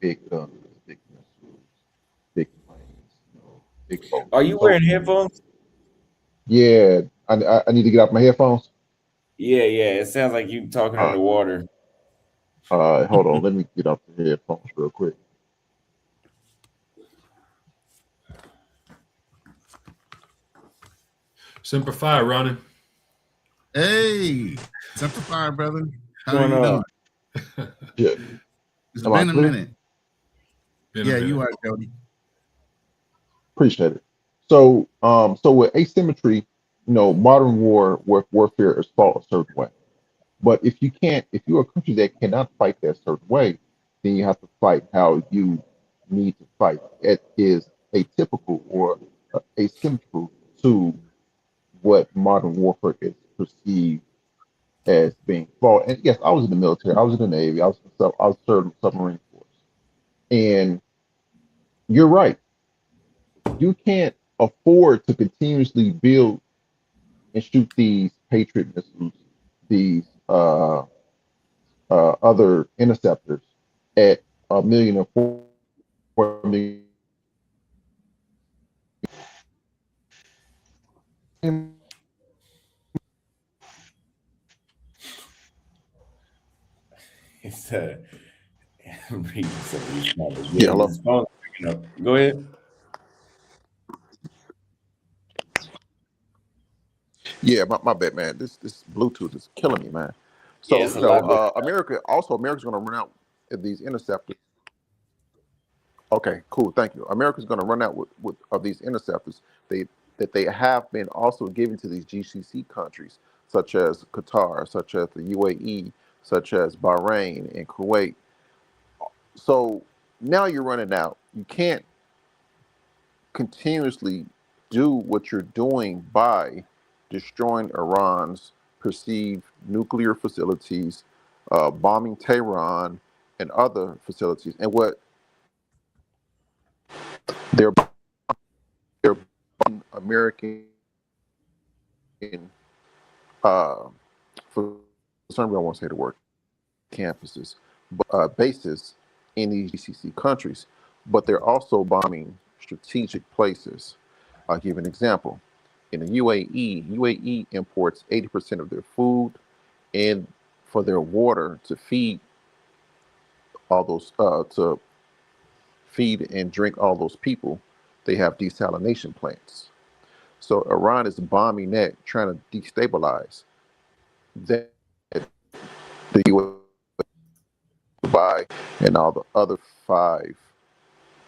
big guns, big missiles, big planes, big boats. Are you So wearing headphones? yeah, I need to get out my headphones. Yeah, yeah. It sounds like you talking Uh, underwater. hold on, let me get out the headphones real quick. Semper Fi, Ronnie. Hey, Simplify, brother. What's How are going you on? doing? Yeah, It's am I been a clear? minute. Been a Yeah, you minute. are, Jody. Appreciate it. So with asymmetry, modern warfare is fought a certain way. But if you're a country that cannot fight that certain way, then you have to fight how you need to fight. It is atypical or asymmetrical to what modern warfare is perceived as being fought. And yes, I was in the military. I was in the Navy. I was serving the submarine force. And you're right. You can't afford to continuously build and shoot these Patriot missiles, these other interceptors at a million or 4 million. It's reading some of these numbers. Yeah, Yeah, hello. this phone's picking up. Go ahead. Yeah, my bad, man. This Bluetooth is killing me, man. Yeah, So it's a lot better. America's going to run out of these interceptors. Okay, cool. Thank you. America's going to run out with of these interceptors. They have been also given to these GCC countries, such as Qatar, such as the UAE, such as Bahrain and Kuwait. So now you're running out. You can't continuously do what you're doing by destroying Iran's perceived nuclear facilities, bombing Tehran and other facilities. And what they're they're bombing American uh, for some reason I won't say the word campuses, but bases in these GCC countries. But they're also bombing strategic places. I'll give an example. In the UAE imports 80% of their food and for their water to feed all those to feed and drink all those people. They have desalination plants. So Iran is bombing that, trying to destabilize that the UAE, Dubai, and all the other five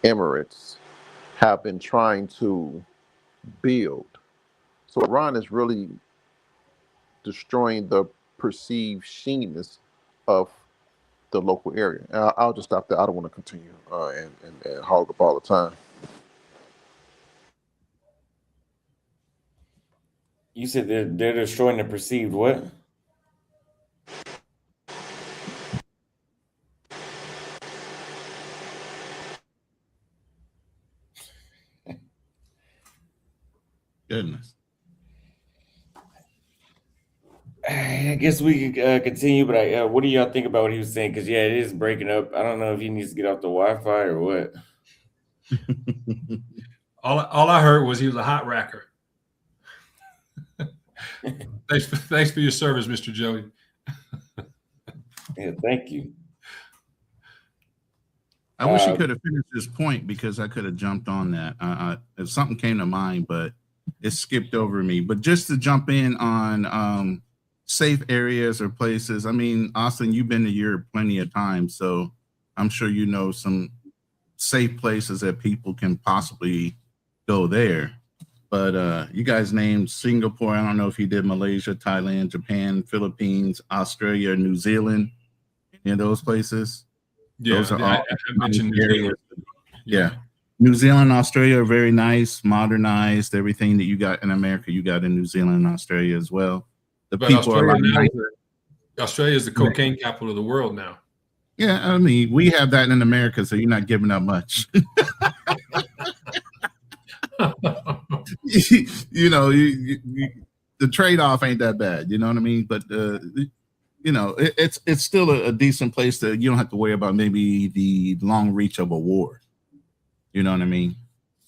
emirates have been trying to build. So Iran is really destroying the perceived sheeness of the local area. And I'll just stop there. I don't want to continue and hog up all the time. You said they're destroying the perceived what? Goodness. I guess we can continue, but what do y'all think about what he was saying? Because yeah, it is breaking up. I don't know if he needs to get off the Wi-Fi or what. All I heard was he was a hot racker. Thanks for your service, Mr. Joey. Yeah, thank you. I wish he could have finished his point because I could have jumped on that. If something came to mind, but it skipped over me. But just to jump in on safe areas or places. I mean, Austin, you've been to Europe plenty of times, so I'm sure you know some safe places that people can possibly go there. But you guys named Singapore. I don't know if you did Malaysia, Thailand, Japan, Philippines, Australia, New Zealand, any of those places. Yeah, Those are I all mentioned New areas. Zealand. Yeah. New Zealand, Australia are very nice, modernized. Everything that you got in America, you got in New Zealand and Australia as well. The But people are Australia like, Australia is the cocaine capital of the world now. yeah, I mean, we have that in America, so you're not giving up much. you know, the trade-off ain't that bad. You know what I mean? But it's still a decent place that you don't have to worry about maybe the long reach of a war. You know what I mean?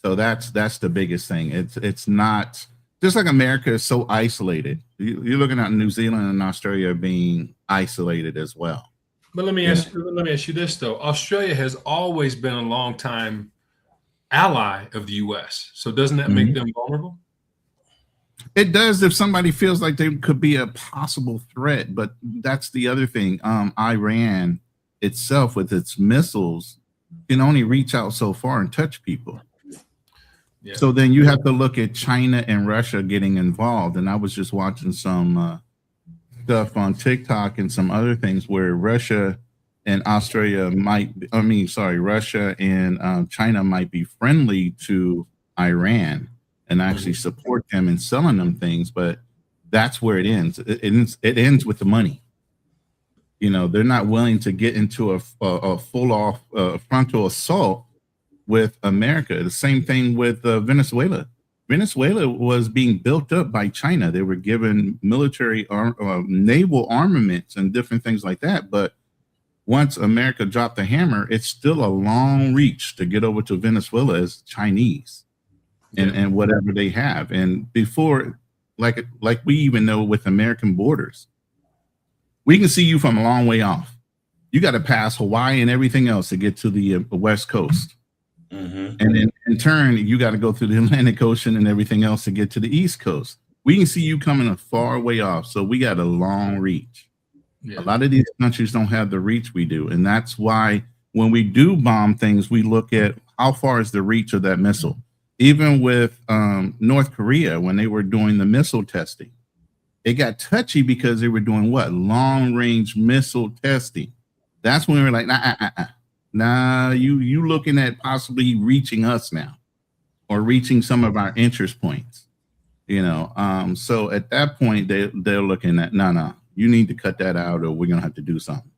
So that's the biggest thing. It's not just like America is so isolated. You're looking at New Zealand and Australia being isolated as well. But let me ask you this though. Australia has always been a long time ally of the U.S. So doesn't that make them vulnerable? It does if somebody feels like they could be a possible threat. But that's the other thing. Iran itself with its missiles can only reach out so far and touch people. Yeah. So then you have to look at China and Russia getting involved. And I was just watching some stuff on TikTok and some other things where Russia and Russia and China might be friendly to Iran and actually support them in selling them things. But that's where it ends. It ends with the money. They're not willing to get into a full-off frontal assault with America. The same thing with Venezuela. Venezuela was being built up by China. They were given military naval armaments and different things like that. But once America dropped the hammer, it's still a long reach to get over to Venezuela as Chinese and whatever they have. And before, like we even know with American borders, we can see you from a long way off. You got to pass Hawaii and everything else to get to the West Coast. And then in turn, you got to go through the Atlantic Ocean and everything else to get to the East Coast. We can see you coming a far way off. So we got a long reach. Yeah. A lot of these countries don't have the reach we do. And that's why when we do bomb things, we look at how far is the reach of that missile. Even with North Korea, when they were doing the missile testing, it got touchy because they were doing what? Long range missile testing. That's when we were like, nah, you looking at possibly reaching us now or reaching some of our interest points, so at that point they're looking at, no, you need to cut that out or we're going to have to do something.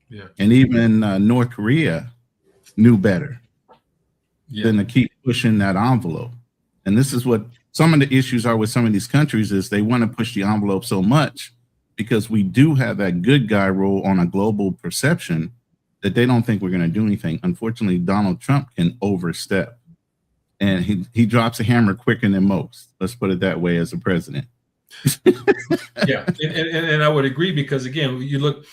Yeah. And even North Korea knew better than to keep pushing that envelope. And this is what some of the issues are with some of these countries is they want to push the envelope so much because we do have that good guy role on a global perception that they don't think we're going to do anything. Unfortunately, Donald Trump can overstep, and he drops a hammer quicker than most. Let's put it that way as a president. Yeah, and I would agree because again, you look,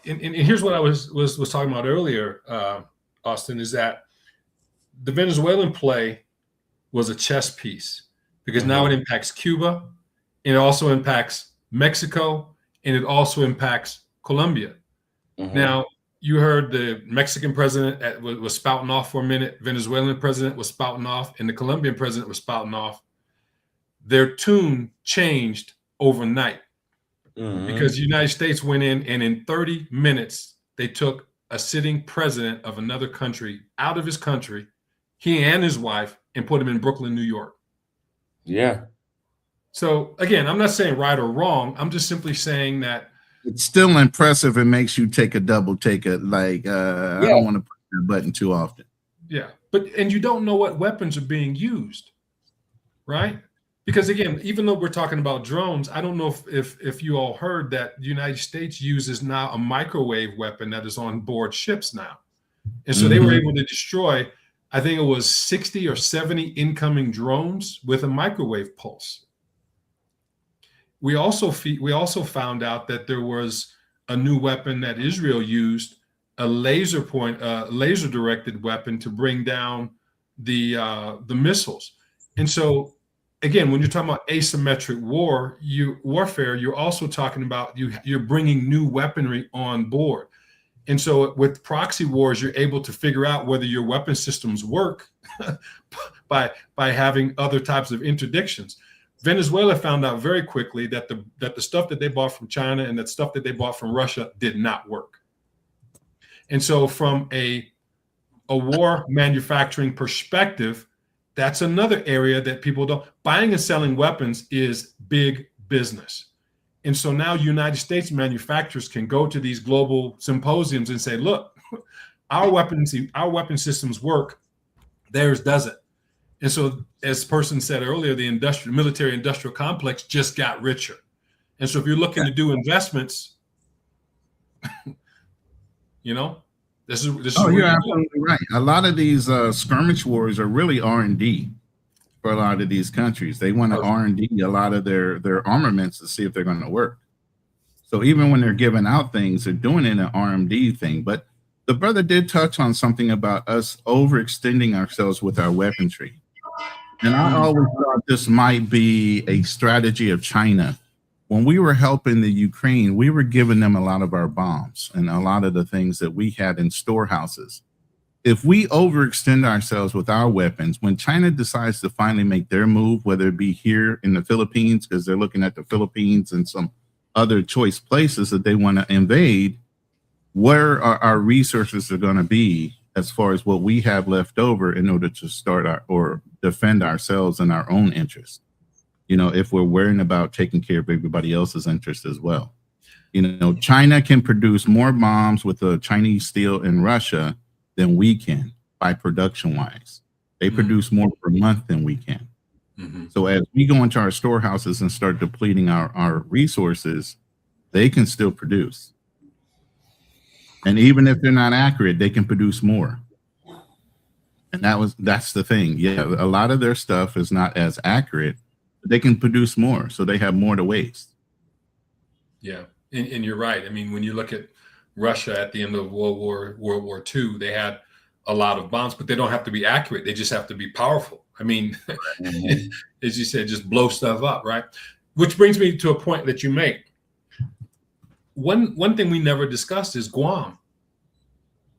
and here's what I was talking about earlier, Austin, is that the Venezuelan play was a chess piece because now it impacts Cuba, and it also impacts Mexico, and it also impacts Colombia. Now, you heard the Mexican president was spouting off for a minute. Venezuelan president was spouting off, and the Colombian president was spouting off. Their tune changed overnight because the United States went in, and in 30 minutes, they took a sitting president of another country out of his country, he and his wife, and put him in Brooklyn, New York. Yeah. So again, I'm not saying right or wrong. I'm just simply saying that it's still impressive. It makes you take a double take. I don't want to push that button too often. Yeah, and you don't know what weapons are being used, right? Because again, even though we're talking about drones, I don't know if you all heard that the United States uses now a microwave weapon that is on board ships now, and so they were able to destroy, I think it was 60 or 70 incoming drones with a microwave pulse. We also found out that there was a new weapon that Israel used, a laser directed weapon to bring down the missiles. And so, again, when you're talking about asymmetric warfare, you're also talking about you're bringing new weaponry on board. And so, with proxy wars, you're able to figure out whether your weapon systems work by having other types of interdictions. Venezuela found out very quickly that the stuff that they bought from China and that stuff that they bought from Russia did not work. And so from a war manufacturing perspective, that's another area that people don't. Buying and selling weapons is big business. And so now United States manufacturers can go to these global symposiums and say, look, our weapon systems work, theirs doesn't. And so, as person said earlier, the military industrial complex just got richer. And so if you're looking to do investments, You know, this is Oh, where you're you go. absolutely right. A lot of these skirmish wars are really R&D for a lot of these countries. They want to R&D a lot of their armaments to see if they're going to work. So even when they're giving out things, they're doing it in an R&D thing. But the brother did touch on something about us overextending ourselves with our weaponry. And I always thought this might be a strategy of China. When we were helping the Ukraine, we were giving them a lot of our bombs and a lot of the things that we had in storehouses. If we overextend ourselves with our weapons, when China decides to finally make their move, whether it be here in the Philippines, because they're looking at the Philippines and some other choice places that they want to invade, where are our resources are going to be as far as what we have left over in order to start or defend ourselves and our own interests? You know, if we're worrying about taking care of everybody else's interest as well. You know, China can produce more bombs with the Chinese steel in Russia than we can by production wise. They produce more per month than we can. So as we go into our storehouses and start depleting our resources, they can still produce. And even if they're not accurate, they can produce more. And that's the thing. Yeah, a lot of their stuff is not as accurate, but they can produce more, so they have more to waste. Yeah, and you're right. I mean, when you look at Russia at the end of World War II, they had a lot of bombs, but they don't have to be accurate. They just have to be powerful. I mean, as you said, just blow stuff up, right? Which brings me to a point that you make. One thing we never discussed is Guam.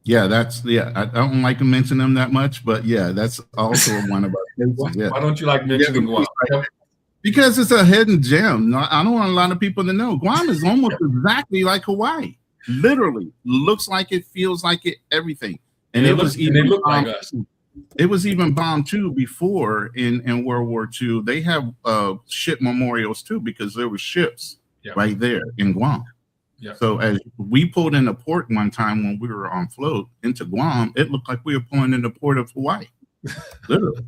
Yeah, I don't like to mention them that much, but yeah, that's also one of our cases. Yeah. Why don't you like mentioning Guam? Because it's a hidden gem. I don't want a lot of people to know. Guam is almost exactly like Hawaii. Literally looks like it, feels like it, everything. And they look like us. It was even bombed too before in World War II. They have ship memorials too, because there were ships right there in Guam. Yeah. So as we pulled in a port one time when we were on float into Guam, it looked like we were pulling in the port of Hawaii. Literally.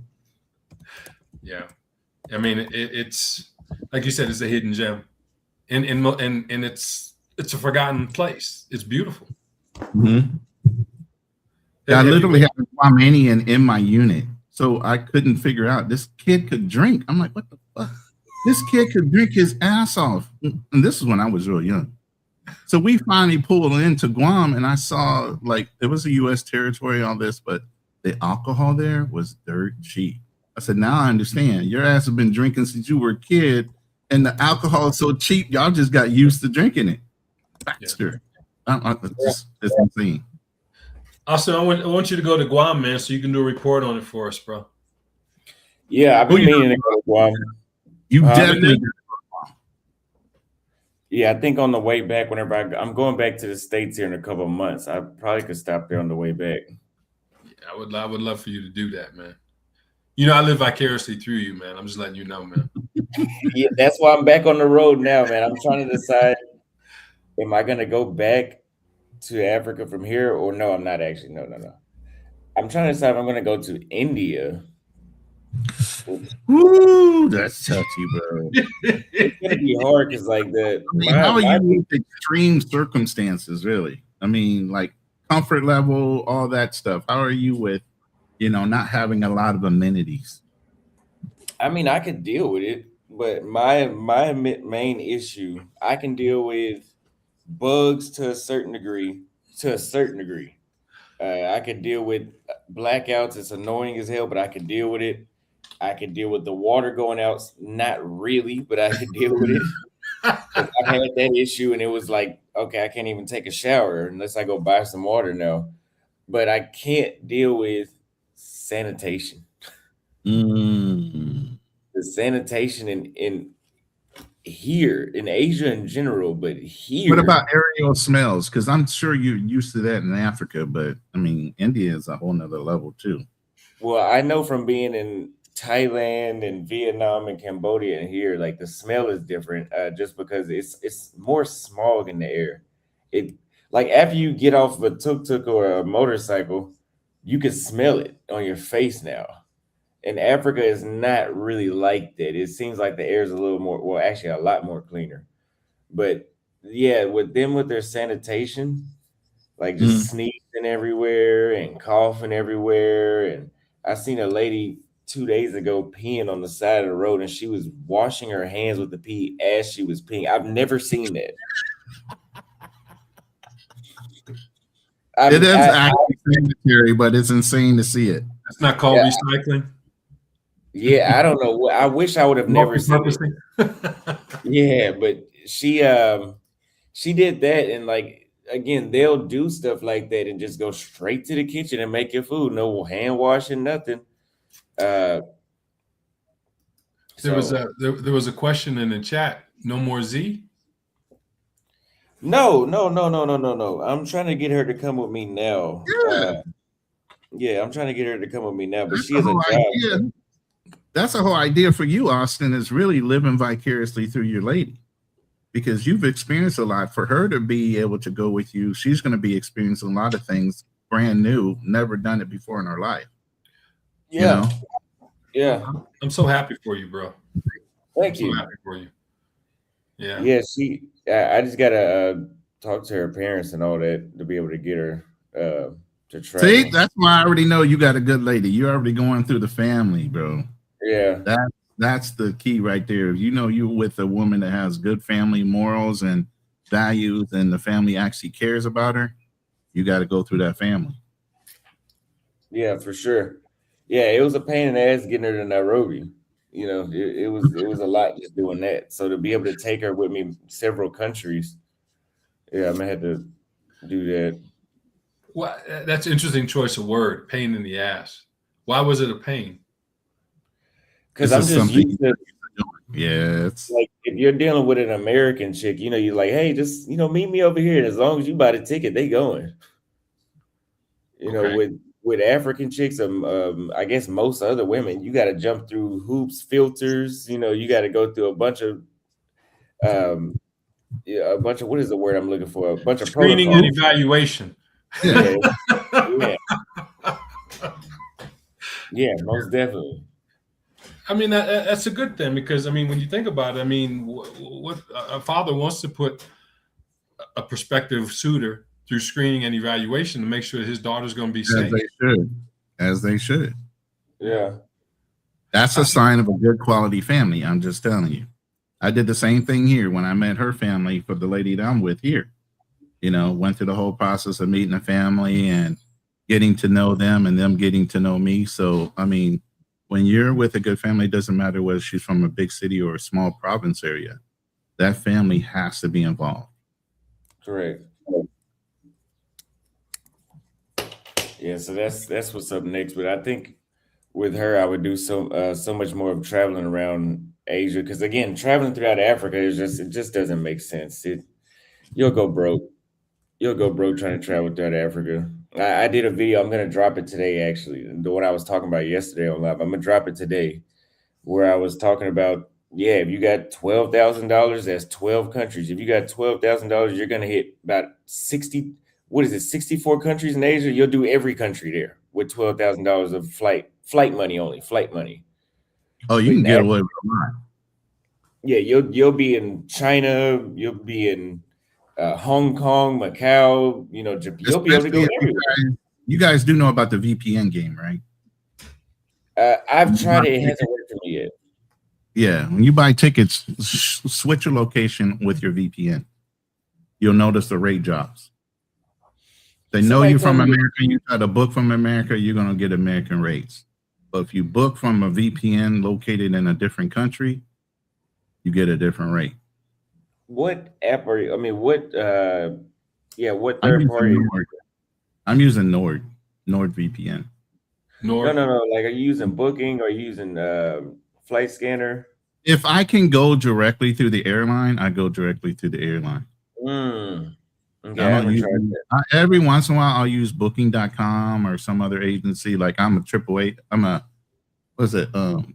Yeah. I mean, it's like you said, it's a hidden gem, and it's a forgotten place. It's beautiful. I literally have a Guamanian in my unit, so I couldn't figure out this kid could drink. I'm like, what the fuck? This kid could drink his ass off, and this is when I was real young. So we finally pulled into Guam, and I saw like it was a U.S. territory, all this, but the alcohol there was dirt cheap. I said, now I understand. Your ass have been drinking since you were a kid, and the alcohol is so cheap, y'all just got used to drinking it. Faster. It's insane. Austin, I want you to go to Guam, man, so you can do a report on it for us, bro. Yeah, I've been meaning to go to Guam. You definitely. Yeah, I think on the way back, whenever I'm going back to the States here in a couple of months, I probably could stop there on the way back. Yeah, I would love for you to do that, man. You know, I live vicariously through you, man. I'm just letting you know, man. Yeah, that's why I'm back on the road now, man. I'm trying to decide, am I going to go back to Africa from here or no, I'm not actually. No. I'm trying to decide if I'm going to go to India. Ooh, that's touchy, bro. It's going to be hard because like how are you with extreme circumstances, really? I mean, like comfort level, all that stuff. How are you with, not having a lot of amenities? I mean, I could deal with it, but my main issue, I can deal with bugs to a certain degree. I could deal with blackouts. It's annoying as hell, but I could deal with it. I could deal with the water going out. Not really, but I could deal with it. I've had that issue, and it was like, okay, I can't even take a shower unless I go buy some water now. But I can't deal with sanitation. The sanitation in here in Asia in general, but here. What about aerial smells? Because I'm sure you're used to that in Africa, but I mean, India is a whole nother level too. Well, I know from being in Thailand and Vietnam and Cambodia and here, like the smell is different, just because it's more smog in the air. It like after you get off of a tuk-tuk or a motorcycle, you can smell it on your face now. And Africa is not really like that. It seems like the air is a little more, well, actually a lot more cleaner. But yeah, with them with their sanitation, like Mm. just sneezing everywhere and coughing everywhere. And I seen a lady 2 days ago peeing on the side of the road, and she was washing her hands with the pee as she was peeing. I've never seen that. It is I actually sanitary, but it's insane to see it. It's not called yeah, recycling. yeah, I don't know. I wish I would have never seen it. Multi-purposing. Yeah, but she did that, and like again, they'll do stuff like that and just go straight to the kitchen and make your food. No hand washing, nothing. Uh, There was so a there was a question in the chat. No more Z. no, no, no, no, no, no, no. I'm trying to get her to come with me now. Yeah, Yeah, I'm trying to get her to come with me now, but that's she the has a whole job. idea. That's the whole idea for you, Austin, is really living vicariously through your lady, because you've experienced a lot. For her to be able to go with you, she's going to be experiencing a lot of things brand new, never done it before in her life. You Yeah, know, yeah. I'm so happy for you, bro. I'm Thank so you. happy for you. Yeah. Yeah, I just gotta talk to her parents and all that to be able to get her to see, travel. that's why I already know you got a good lady. You're already going through the family, bro. Yeah, That's the key right there. If you know you're with a woman that has good family morals and values, and the family actually cares about her, you got to go through that family. yeah, for sure. Yeah, it was a pain in the ass getting her to Nairobi. You know, it was a lot just doing that. So to be able to take her with me several countries, yeah, I'm gonna have to do that. Well, that's an interesting choice of word. Pain in the ass. Why was it a pain? Because This I'm is just something. used to, Yeah, it's like, if you're dealing with an American chick, you know, you're like, hey, just meet me over here. And as long as you buy the ticket, they going. You know, Okay. with African chicks, I guess most other women, you got to jump through hoops, filters. You know, you got to go through um, a bunch of what is the word I'm looking for? A bunch of Screening and protocols. evaluation. yeah. Yeah, yeah, yeah, most definitely. I mean, that's a good thing because I mean, when you think about it, I mean, what a father wants to put a prospective suitor through screening and evaluation to make sure his daughter's going to be As safe. they should, as they should. Yeah, That's a sign of a good quality family. I'm just telling you. I did the same thing here when I met her family for the lady that I'm with here. You know, went through the whole process of meeting the family and getting to know them and them getting to know me. So, I mean, when you're with a good family, it doesn't matter whether she's from a big city or a small province area. That family has to be involved. correct. Yeah, so that's what's up next. But I think with her, I would do so much more of traveling around Asia because again, traveling throughout Africa it just doesn't make sense. You'll go broke. You'll go broke trying to travel throughout Africa. I did a video. I'm gonna drop it today. Actually, the one I was talking about yesterday on live. I'm gonna drop it today, where I was talking about if you got $12,000, that's 12 countries. If you got $12,000, you're gonna hit about 60. What is it? 64 countries in Asia. You'll do every country there with $12,000 of flight money only, flight money. Oh, you But can in get Africa, away with a lot. yeah, you'll be in China. You'll be in Hong Kong, Macau. You know, you'll be able to Especially go if everywhere. you guys do know about the VPN game, right? I've When you tried buy it. It tickets- hasn't worked for me yet. Yeah, when you buy tickets, switch your location with your VPN. You'll notice the rate drops. They know Somebody you're told from me America. You try to book from America, you're gonna get American rates. But if you book from a VPN located in a different country, you get a different rate. what app are you? I mean, what? What I'm third using party? Nord. I'm using NordVPN. No, Nor no, no. Like, are you using Booking? Or are you using Flight Scanner? If I can go directly through the airline, I go directly to the airline. Mm. Okay, I I don't haven't use tried that. every once in a while I'll use booking.com or some other agency. Like I'm a AAA. What's it?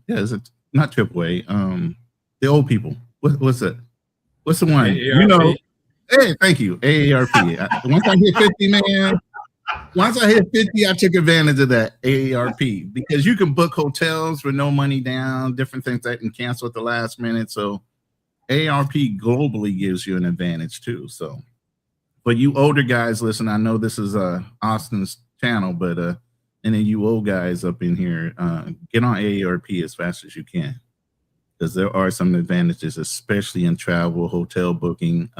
Is it not AAA? The old people. What's it? What's the one? You know, AARP. hey, thank you. AARP. Once I hit 50, man. Once I hit 50, I took advantage of that AARP because you can book hotels for no money down, different things that can cancel at the last minute. So ARP globally gives you an advantage too. So, but you older guys, listen, I know this is Austin's channel, but and then you old guys up in here, get on AARP as fast as you can, because there are some advantages, especially in travel, hotel booking,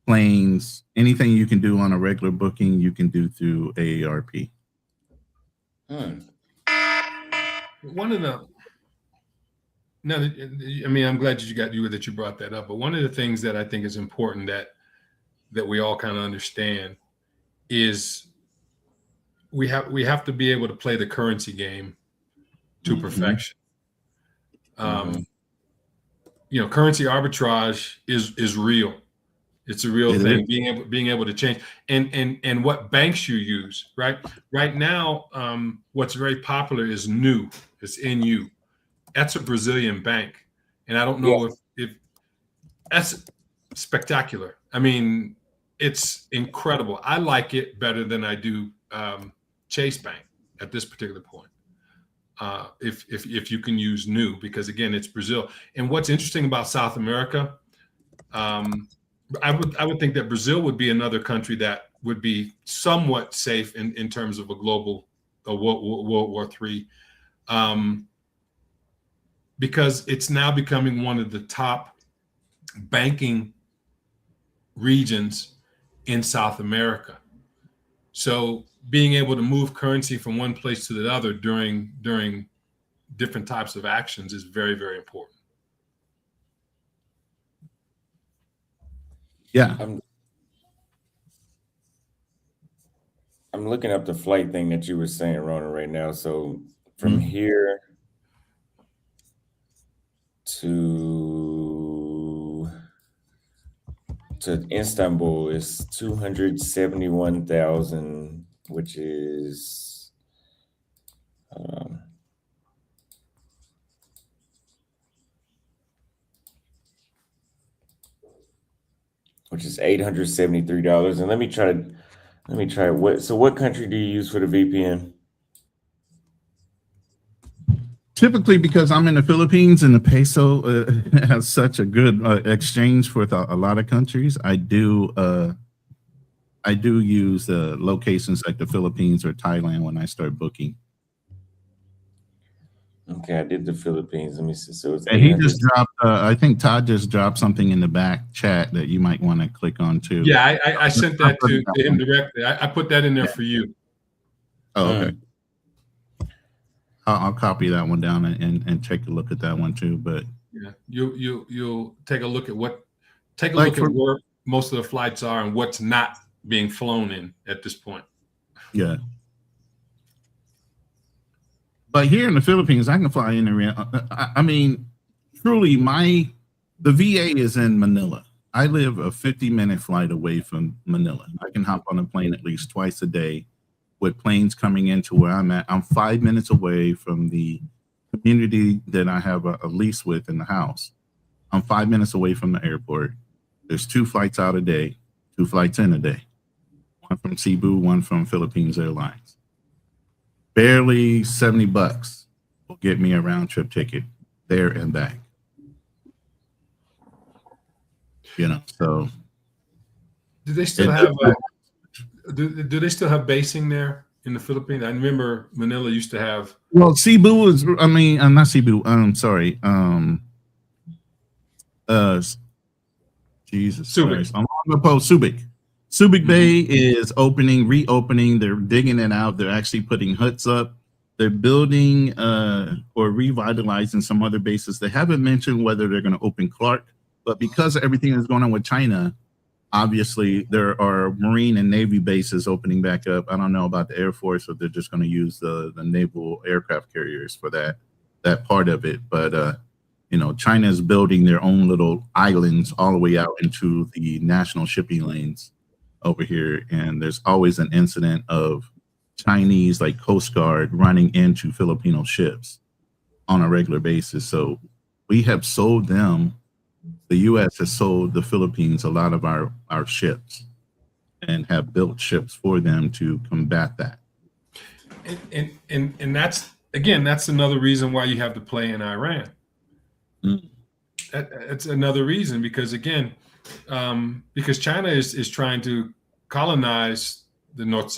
planes, anything you can do on a regular booking, you can do through AARP. One of the no, I mean, I'm glad that you brought that up. But one of the things that I think is important that we all kind of understand is we have to be able to play the currency game to perfection. You know, currency arbitrage is real. It's a real thing. Being able to change and what banks you use. Right now, what's very popular is NU. It's NU. That's a Brazilian bank, and I don't know if that's spectacular. I mean, it's incredible. I like it better than I do Chase Bank at this particular point. If you can use NU, because again, it's Brazil. And what's interesting about South America, I would think that Brazil would be another country that would be somewhat safe in terms of a global World War III, because it's now becoming one of the top banking regions in South America. So being able to move currency from one place to the other during different types of actions is very, very important. Yeah. I'm looking up the flight thing that you were saying, Rona, right now. So from here to Istanbul is 271,000, which is $873. And let me try what country do you use for the VPN? Typically, because I'm in the Philippines and the peso has such a good exchange with a lot of countries, I do use locations like the Philippines or Thailand when I start booking. Okay, I did the Philippines. Let me see. So it's and he just dropped. I think Todd just dropped something in the back chat that you might want to click on too. Yeah, I sent that to him directly. I put that in there for you. Oh, okay. I'll copy that one down and take a look at that one too. But yeah, you'll take a look at where most of the flights are and what's not being flown in at this point. Yeah. But here in the Philippines, I can fly in and I mean, truly, the VA is in Manila. I live a 50-minute flight away from Manila. I can hop on a plane at least twice a day with planes coming into where I'm at. I'm 5 minutes away from the community that I have a lease with in the house. I'm 5 minutes away from the airport. There's 2 flights out a day, 2 flights in a day. One from Cebu, one from Philippines Airlines. Barely $70 will get me a round trip ticket there and back. You know, so do they still have do they still have basing there in the Philippines? I remember Manila used to have. Well, Cebu is. I mean, not Cebu. Sorry. Jesus Christ. I'm on the post. Subic Bay is reopening. They're digging it out. They're actually putting huts up. They're building or revitalizing some other bases. They haven't mentioned whether they're going to open Clark, but because of everything that's going on with China, obviously there are Marine and Navy bases opening back up. I don't know about the Air Force, or they're just going to use the naval aircraft carriers for that part of it. But you know, China is building their own little islands all the way out into the national shipping lanes over here, and there's always an incident of Chinese like Coast Guard running into Filipino ships on a regular basis. So we have sold them. The U.S. has sold the Philippines a lot of our ships and have built ships for them to combat that. And that's, again, that's another reason why you have to play in Iran. It's another reason, because again, because China is trying to colonize the North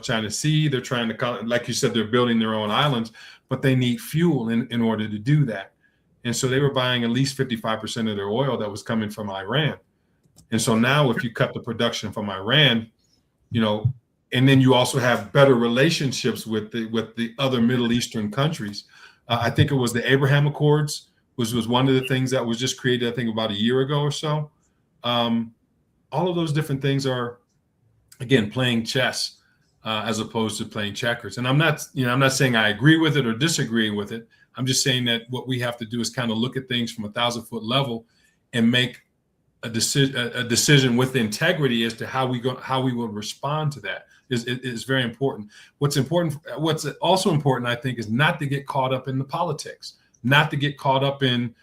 China Sea. They're trying to, like you said, they're building their own islands, but they need fuel in order to do that. And so they were buying at least 55% of their oil that was coming from Iran. And so now if you cut the production from Iran, and then you also have better relationships with the other Middle Eastern countries. I think it was the Abraham Accords was one of the things that was just created, I think, about a year ago or so. All of those different things are, again, playing chess as opposed to playing checkers. And I'm not saying I agree with it or disagree with it. I'm just saying that what we have to do is kind of look at things from 1,000-foot level and make a decision with integrity as to how we will respond to that. Is very important. What's also important, I think, is not to get caught up in the politics, not to get caught up in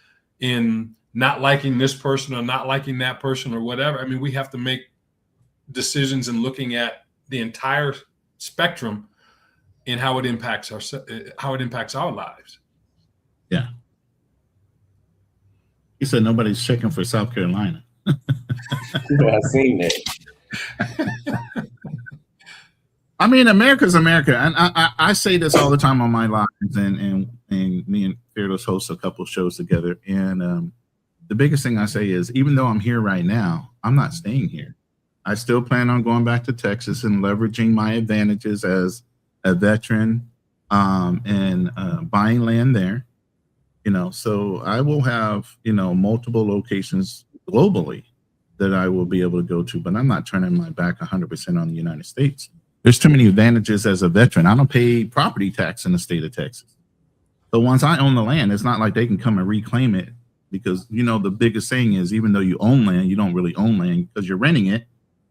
not liking this person or not liking that person or whatever. I mean, we have to make decisions and looking at the entire spectrum and how it impacts our lives. Yeah. You said nobody's checking for South Carolina. Yeah, I've seen that. I mean, America's America, and I say this all the time on my lives, and me and Fearless host a couple of shows together. And the biggest thing I say is, even though I'm here right now, I'm not staying here. I still plan on going back to Texas and leveraging my advantages as a veteran and buying land there. So I will have multiple locations globally that I will be able to go to, but I'm not turning my back 100% on the United States. There's too many advantages as a veteran. I don't pay property tax in the state of Texas. So once I own the land, it's not like they can come and reclaim it, because, the biggest thing is, even though you own land, you don't really own land because you're renting it.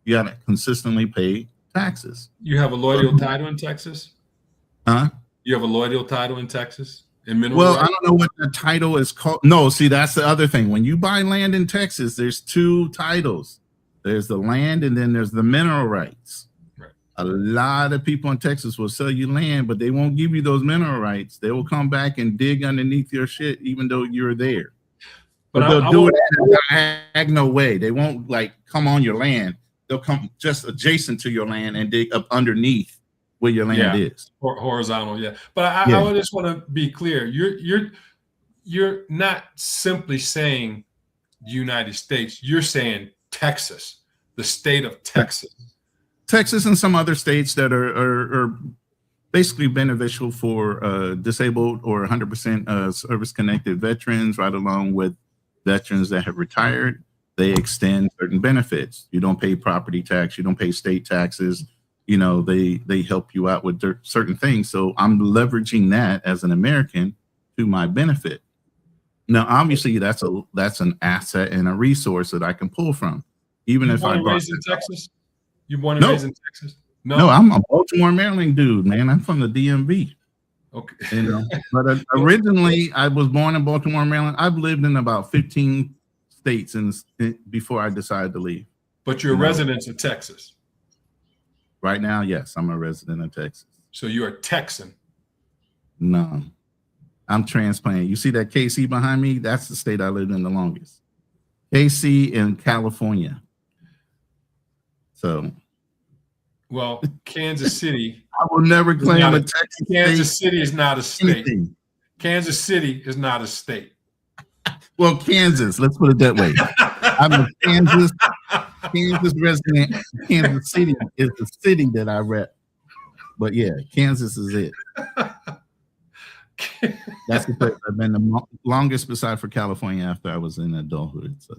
You got to consistently pay taxes. You have a loyal title in Texas? Huh? You have a loyal title in Texas? Well, I don't know what the title is called. No, see, that's the other thing. When you buy land in Texas, there's two titles. There's the land, and then there's the mineral rights. Right. A lot of people in Texas will sell you land, but they won't give you those mineral rights. They will come back and dig underneath your shit, even though you're there. But they'll do it in a diagonal way. They won't come on your land. They'll come just adjacent to your land and dig up underneath where your land is. Horizontal, yeah. But I just want to be clear. You're not simply saying United States. You're saying Texas, the state of Texas. Texas and some other states that are basically beneficial for disabled or 100% service-connected veterans, right along with veterans that have retired. They extend certain benefits. You don't pay property tax. You don't pay state taxes. They help you out with certain things. So I'm leveraging that as an American to my benefit. Now, obviously, that's an asset and a resource that I can pull from. Even if I raised in Texas, you born and raised in Texas? No, I'm a Baltimore, Maryland dude, man. I'm from the DMV. Okay. But originally, I was born in Baltimore, Maryland. I've lived in about 15 states before I decided to leave. But you're a resident of Texas. Right now, yes, I'm a resident of Texas. So you're a Texan? No, I'm transplanted. You see that KC behind me? That's the state I lived in the longest. KC in California. So. Well, Kansas City. I will never claim a Texas. Kansas City is not a state. Kansas City is not a state. Well, Kansas, let's put it that way. I'm a Kansas resident. Kansas City is the city that I rep. But yeah, Kansas is it. That's the place I've been the longest, beside for California, after I was in adulthood. So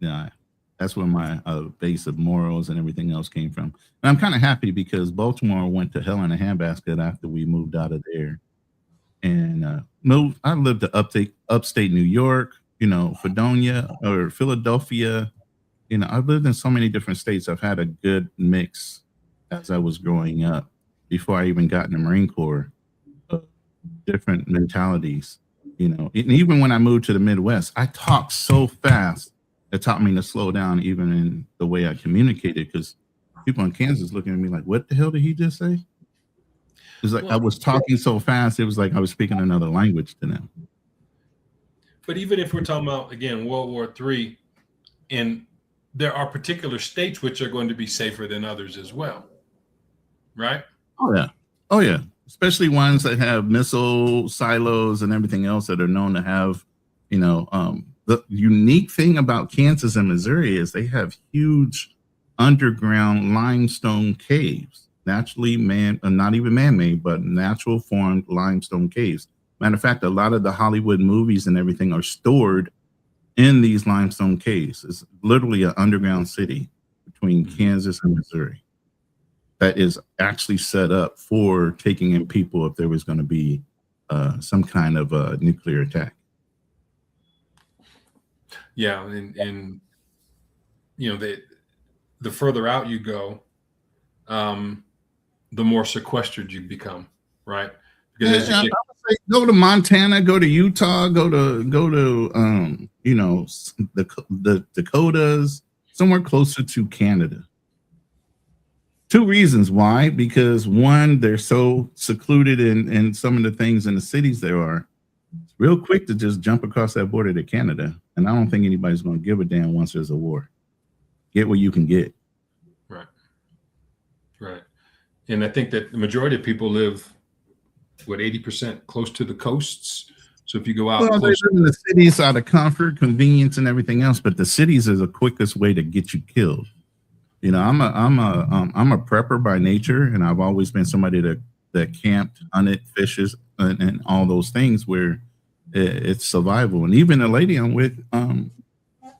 yeah, that's where my base of morals and everything else came from. And I'm kind of happy because Baltimore went to hell in a handbasket after we moved out of there. And I lived to upstate New York, Fredonia or Philadelphia. I've lived in so many different states. I've had a good mix as I was growing up before I even got in the Marine Corps of different mentalities, And even when I moved to the Midwest, I talked so fast, it taught me to slow down even in the way I communicated, because people in Kansas looking at me like, what the hell did he just say? It's like I was talking so fast, it was like I was speaking another language to them. But even if we're talking about, again, World War III, and there are particular states which are going to be safer than others as well, right? Oh yeah, oh yeah. Especially ones that have missile silos and everything else that are known to have, the unique thing about Kansas and Missouri is they have huge underground limestone caves, naturally not even man-made, but natural formed limestone caves. Matter of fact, a lot of the Hollywood movies and everything are stored in these limestone caves. It's literally an underground city between Kansas and Missouri that is actually set up for taking in people if there was going to be some kind of a nuclear attack. Yeah, and the further out you go, the more sequestered you become, right? Because I would say go to Montana, go to Utah, go to the Dakotas, somewhere closer to Canada. Two reasons why: because one, they're so secluded in some of the things in the cities there are. It's real quick to just jump across that border to Canada, and I don't think anybody's going to give a damn once there's a war. Get what you can get. Right. And I think that the majority of people live, 80% close to the coasts. So if you go out, well, they live in the cities out of comfort, convenience, and everything else, but the cities is the quickest way to get you killed. I'm a prepper by nature, and I've always been somebody that camped, hunted, fishes, and all those things where it's survival. And even the lady I'm with,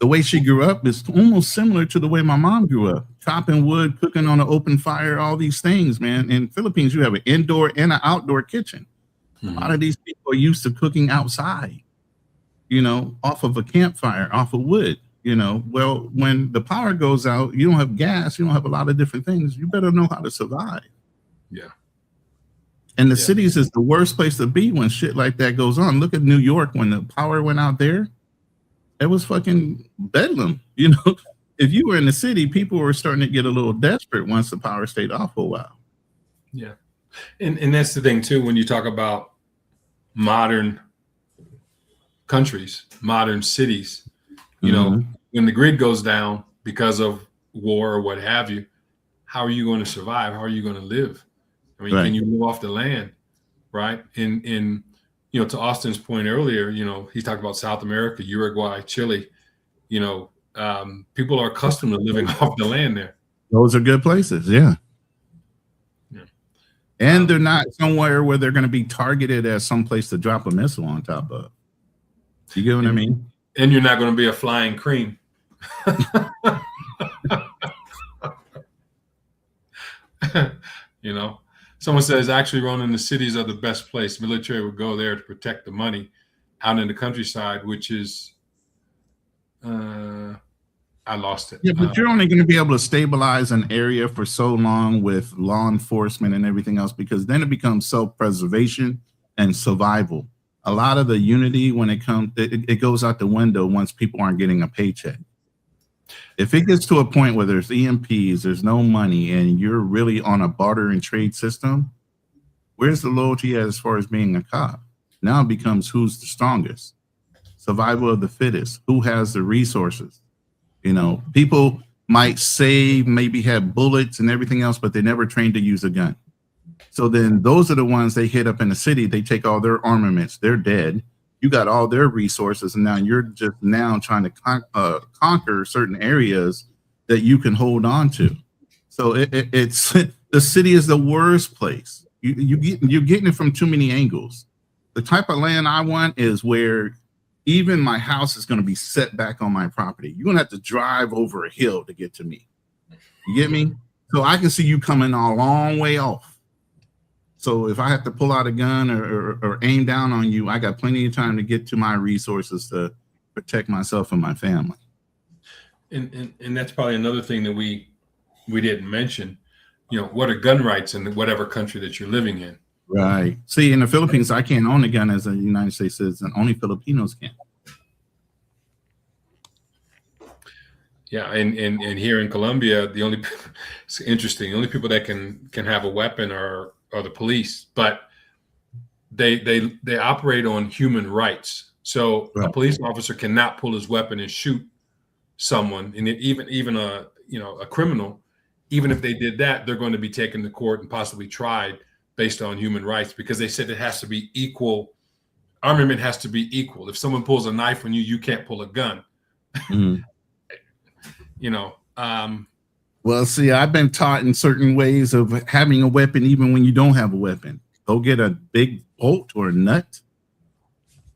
the way she grew up is almost similar to the way my mom grew up, chopping wood, cooking on an open fire, all these things, man. In Philippines, you have an indoor and an outdoor kitchen. Mm-hmm. A lot of these people are used to cooking outside, off of a campfire, off of wood. Well, when the power goes out, you don't have gas, you don't have a lot of different things. You better know how to survive. Yeah. And the cities is the worst place to be when shit like that goes on. Look at New York when the power went out there. It was fucking bedlam. If you were in the city, people were starting to get a little desperate once the power stayed off for a while. Yeah. And that's the thing too, when you talk about modern countries, modern cities, when the grid goes down because of war or what have you, how are you going to survive? How are you going to live? I mean, Can you live off the land? Right. And to Austin's point earlier, he talked about South America, Uruguay, Chile, people are accustomed to living off the land there. Those are good places. Yeah. And they're not somewhere where they're going to be targeted as some place to drop a missile on top of. You get what I mean? And you're not going to be a flying cream. Someone says actually, Ronan, the cities are the best place. Military would go there to protect the money. Out in the countryside, which is, I lost it. Yeah, but you're only going to be able to stabilize an area for so long with law enforcement and everything else, because then it becomes self-preservation and survival. A lot of the unity when it goes out the window once people aren't getting a paycheck. If it gets to a point where there's EMPs, there's no money, and you're really on a barter and trade system, where's the loyalty as far as being a cop? Now it becomes who's the strongest, survival of the fittest, who has the resources. People might save, maybe have bullets and everything else, but they never trained to use a gun. So then those are the ones they hit up in the city. They take all their armaments. They're dead. You got all their resources, and now you're just trying to conquer certain areas that you can hold on to. So it's the city is the worst place. You're getting it from too many angles. The type of land I want is where even my house is going to be set back on my property. You're going to have to drive over a hill to get to me. You get me? So I can see you coming a long way off. So if I have to pull out a gun or aim down on you, I got plenty of time to get to my resources to protect myself and my family. And that's probably another thing that we didn't mention. What are gun rights in whatever country that you're living in? Right. See, in the Philippines, I can't own a gun as a United States citizen. Only Filipinos can. Yeah, and here in Colombia, it's interesting. The only people that can have a weapon are the police, but they operate on human rights. So a Right. police officer cannot pull his weapon and shoot someone, and even a a criminal. Even if they did that, they're going to be taken to court and possibly tried based on human rights, because they said it has to be equal. Armament has to be equal. If someone pulls a knife on you, you can't pull a gun. Mhm. Um, Well, see, I've been taught in certain ways of having a weapon even when you don't have a weapon. Go get a big bolt or a nut,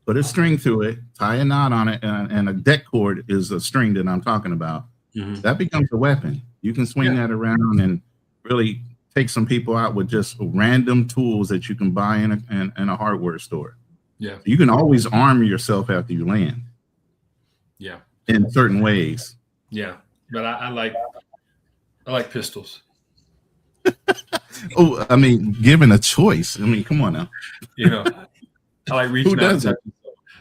put a string through it, tie a knot on it, and a deck cord is a string that I'm talking about. mhm. That becomes a weapon. You can swing that around and really take some people out with just random tools that you can buy in a hardware store. Yeah, You can always arm yourself after you land yeah, in certain ways. yeah. But I like pistols. Oh, I mean, given a choice. I mean, come on now. I like reaching out. doesn't?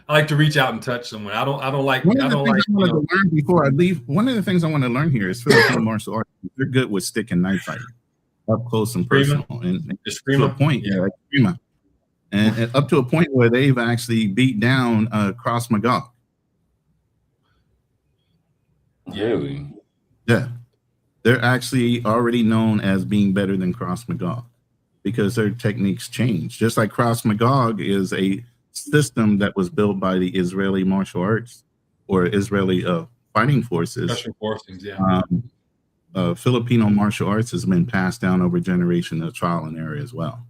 I like to reach out and touch someone. I don't like. One I of the don't things like. I wanted to learn before I leave. One of the things I want to learn here is Filipino martial arts. They're good with stick and knife fighting, up close and personal, and The to a screamer. point, like Screamer. And up to a point where they've actually beat down Cross Magog. Really? Yeah, they're actually already known as being better than Cross Magog because their techniques change. Just like Cross Magog is a system that was built by the Israeli martial arts or Israeli fighting forces. Special forces. Yeah. Filipino martial arts has been passed down over generations of trial and error as well.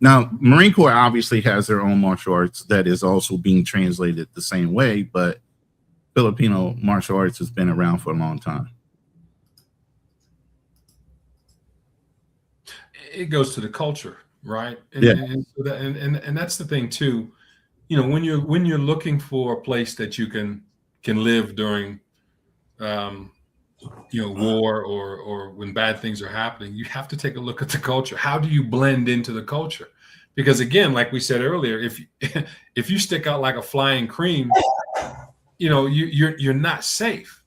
Now, Marine Corps obviously has their own martial arts that is also being translated the same way, but Filipino martial arts has been around for a long time. It goes to the culture, right? And, Yeah. and that's the thing too. When you're looking for a place that you can live during, war or when bad things are happening, you have to take a look at the culture. How do you blend into the culture? Because again, like we said earlier, if you stick out like a flying cream, you're not safe.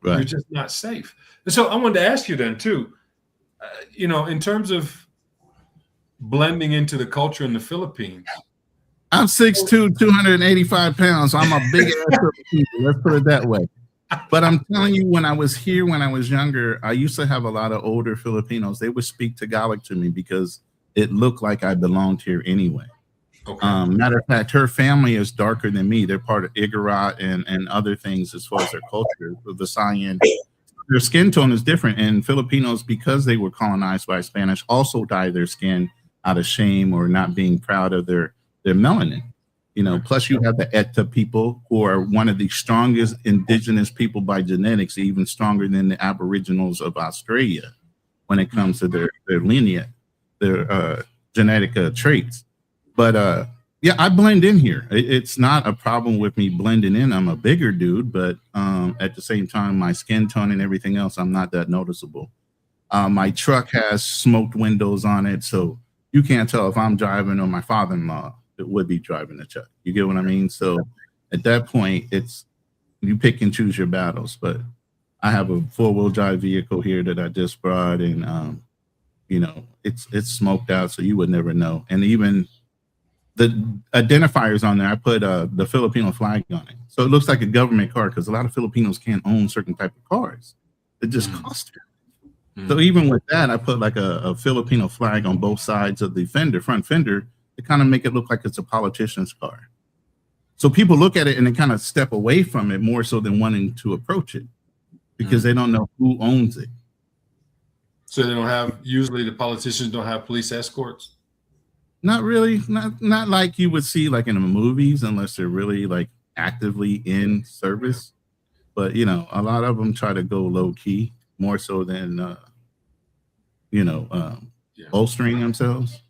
Right. You're just not safe. And so I wanted to ask you then too, in terms of blending into the culture in the Philippines. I'm 6'2", 285 pounds. So I'm a big ass Filipino. Let's put it that way. But I'm telling you, when I was here, when I was younger, I used to have a lot of older Filipinos. They would speak Tagalog to me because it looked like I belonged here anyway. Okay. Matter of fact, her family is darker than me. They're part of Igorot and other things as far as their culture. The Visayan, their skin tone is different. And Filipinos, because they were colonized by Spanish, also dye their skin out of shame or not being proud of their melanin. Plus you have the Eta people, who are one of the strongest indigenous people by genetics, even stronger than the Aboriginals of Australia when it comes to their lineage, their genetic traits. But yeah, I blend in here. It's not a problem with me blending in. I'm a bigger dude, but at the same time, my skin tone and everything else, I'm not that noticeable. My truck has smoked windows on it, so you can't tell if I'm driving or my father-in-law would be driving the truck. You get what I mean? So at that point, it's you pick and choose your battles. But I have a 4-wheel drive vehicle here that I just brought, and it's smoked out, so you would never know. And even the identifiers on there, I put the Filipino flag on it, so it looks like a government car because a lot of Filipinos can't own certain type of cars. It just costs you. So even with that, I put like a Filipino flag on both sides of the front fender, to kind of make it look like it's a politician's car. So people look at it and they kind of step away from it more so than wanting to approach it because they don't know who owns it. So they don't have, usually the politicians don't have police escorts? Not really. Not like you would see like in the movies, unless they're really like actively in service. But, a lot of them try to go low key more so than, bolstering themselves.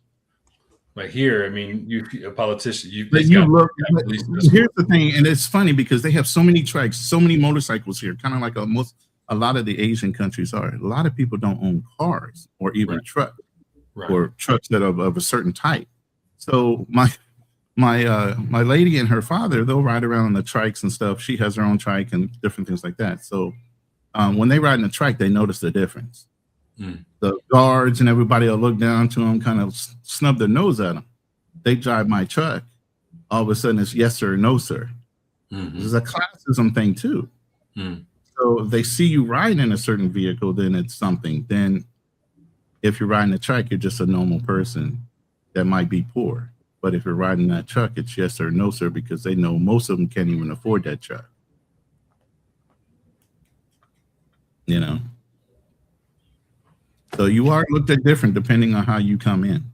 Like here, I mean, a politician. Here's the thing, and it's funny because they have so many trikes, so many motorcycles here, kind of like a lot of the Asian countries are. A lot of people don't own cars or even trucks or trucks that are of a certain type. So my lady and her father, they'll ride around on the trikes and stuff. She has her own trike and different things like that. So when they ride in the trike, they notice the difference. The guards and everybody will look down to them, kind of snub their nose at them. They drive my truck. all of a sudden it's yes sir, no sir. This is a classism thing too. So if they see you riding in a certain vehicle, then it's something. Then if you're riding a truck, you're just a normal person that might be poor. But if you're riding that truck, it's yes sir, no sir, because they know most of them can't even afford that truck. You know? So you are looked at different depending on how you come in.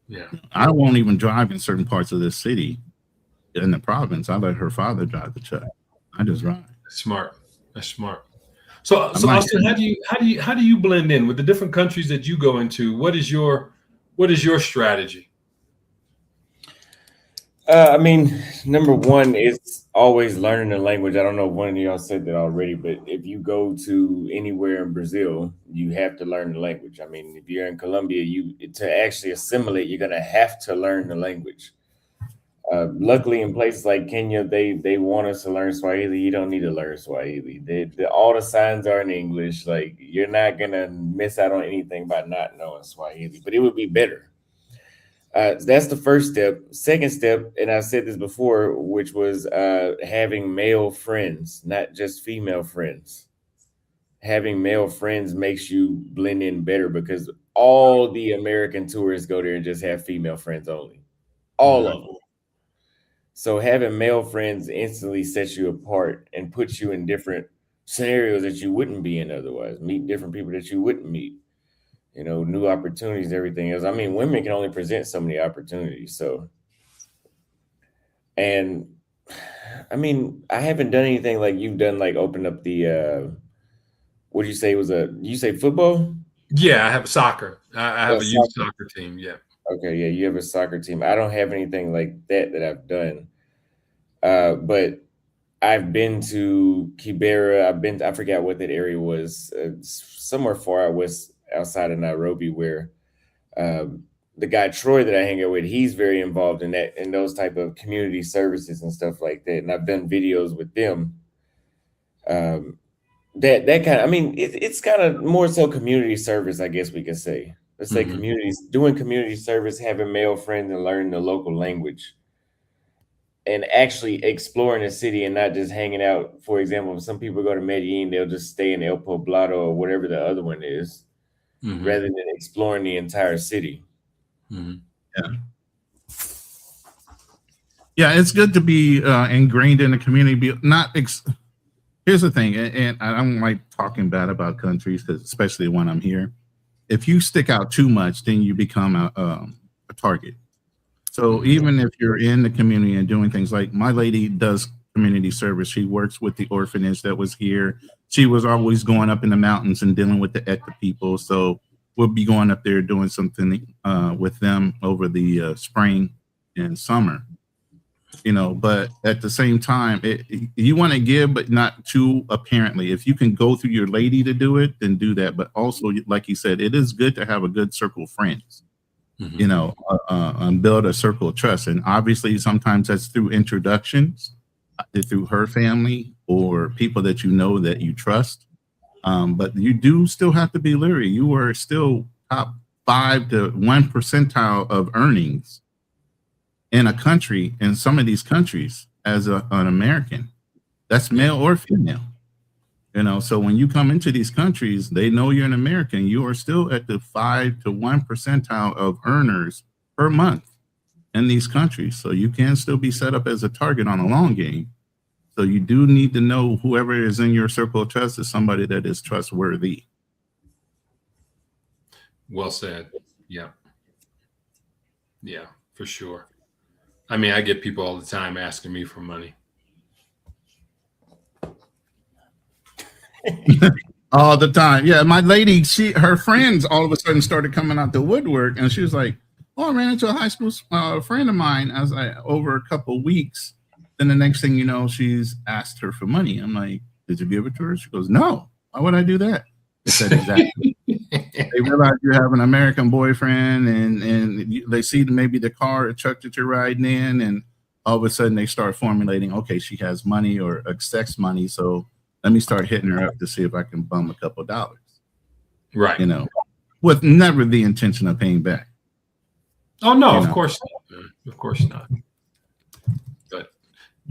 Yeah. I won't even drive in certain parts of this city in the province. I let her father drive the truck. I just ride. Smart. That's smart. So Austin, how do you blend in with the different countries that you go into? What is your strategy? I mean, number one is always learning the language. I don't know if one of y'all said that already, but if you go to anywhere in Brazil, you have to learn the language. I mean, if you're in Colombia, to actually assimilate, you're gonna have to learn the language. Luckily, in places like Kenya, they want us to learn Swahili. You don't need to learn Swahili. All the signs are in English. Like, you're not gonna miss out on anything by not knowing Swahili. But it would be better. That's the first step. Second step, and I've said this before, which was having male friends, not just female friends. Having male friends makes you blend in better because all the American tourists go there and just have female friends only. All of them. So having male friends instantly sets you apart and puts you in different scenarios that you wouldn't be in otherwise. Meet different people that you wouldn't meet. You know, new opportunities, everything else. I mean, women can only present so many opportunities. So, and I mean, I haven't done anything like you've done, like open up the, what did you say you say football? Yeah, I have soccer. I have a youth soccer. soccer team. Yeah. Okay. Yeah. You have a soccer team. I don't have anything like that I've done. But I've been to Kibera. I forgot what that area was, somewhere far out west outside of Nairobi, where the guy Troy that I hang out with, he's very involved in those type of community services and stuff like that. And I've done videos with them. That kind of, I mean, it's kind of more so community service, I guess we could say. Let's say doing community service, having male friends and learning the local language. And actually exploring the city and not just hanging out. For example, if some people go to Medellin, they'll just stay in El Poblado or whatever the other one is, rather than exploring the entire city. Yeah, it's good to be ingrained in the community. Here's the thing, and I don't like talking bad about countries, because especially when I'm here. If you stick out too much, then you become a target. So even if you're in the community and doing things, like my lady does community service, she works with the orphanage that was here. She was always going up in the mountains and dealing with the ECTA people. So we'll be going up there doing something with them over the spring and summer. You know, but at the same time, you want to give, but not too apparently. If you can go through your lady to do it, then do that. But also, like you said, it is good to have a good circle of friends. You know, and build a circle of trust. And obviously, sometimes that's through introductions, through her family or people that you know that you trust. But you do still have to be leery. You are still top 5 to 1 percentile of earnings in a country, in some of these countries, as an American. That's male or female. You know, so when you come into these countries, they know you're an American. You are still at the 5 to 1 percentile of earners per month in these countries. So you can still be set up as a target on a long game. So you do need to know whoever is in your circle of trust is somebody that is trustworthy. Well said. Yeah. Yeah, for sure. I mean, I get people all the time asking me for money. All the time. Yeah, my lady, her friends all of a sudden started coming out the woodwork, and she was like, "Oh, I ran into a high school friend of mine." I was like, over a couple of weeks. Then the next thing you know, she's asked her for money. I'm like, "Did you give it to her?" She goes, "No. Why would I do that?" I said, "Exactly." They realize you have an American boyfriend, and they see maybe the car or truck that you're riding in, and all of a sudden they start formulating, okay, she has money or expects money, so let me start hitting her up to see if I can bum a couple dollars. Right. You know, with never the intention of paying back. Oh, no, of course not. Of course not.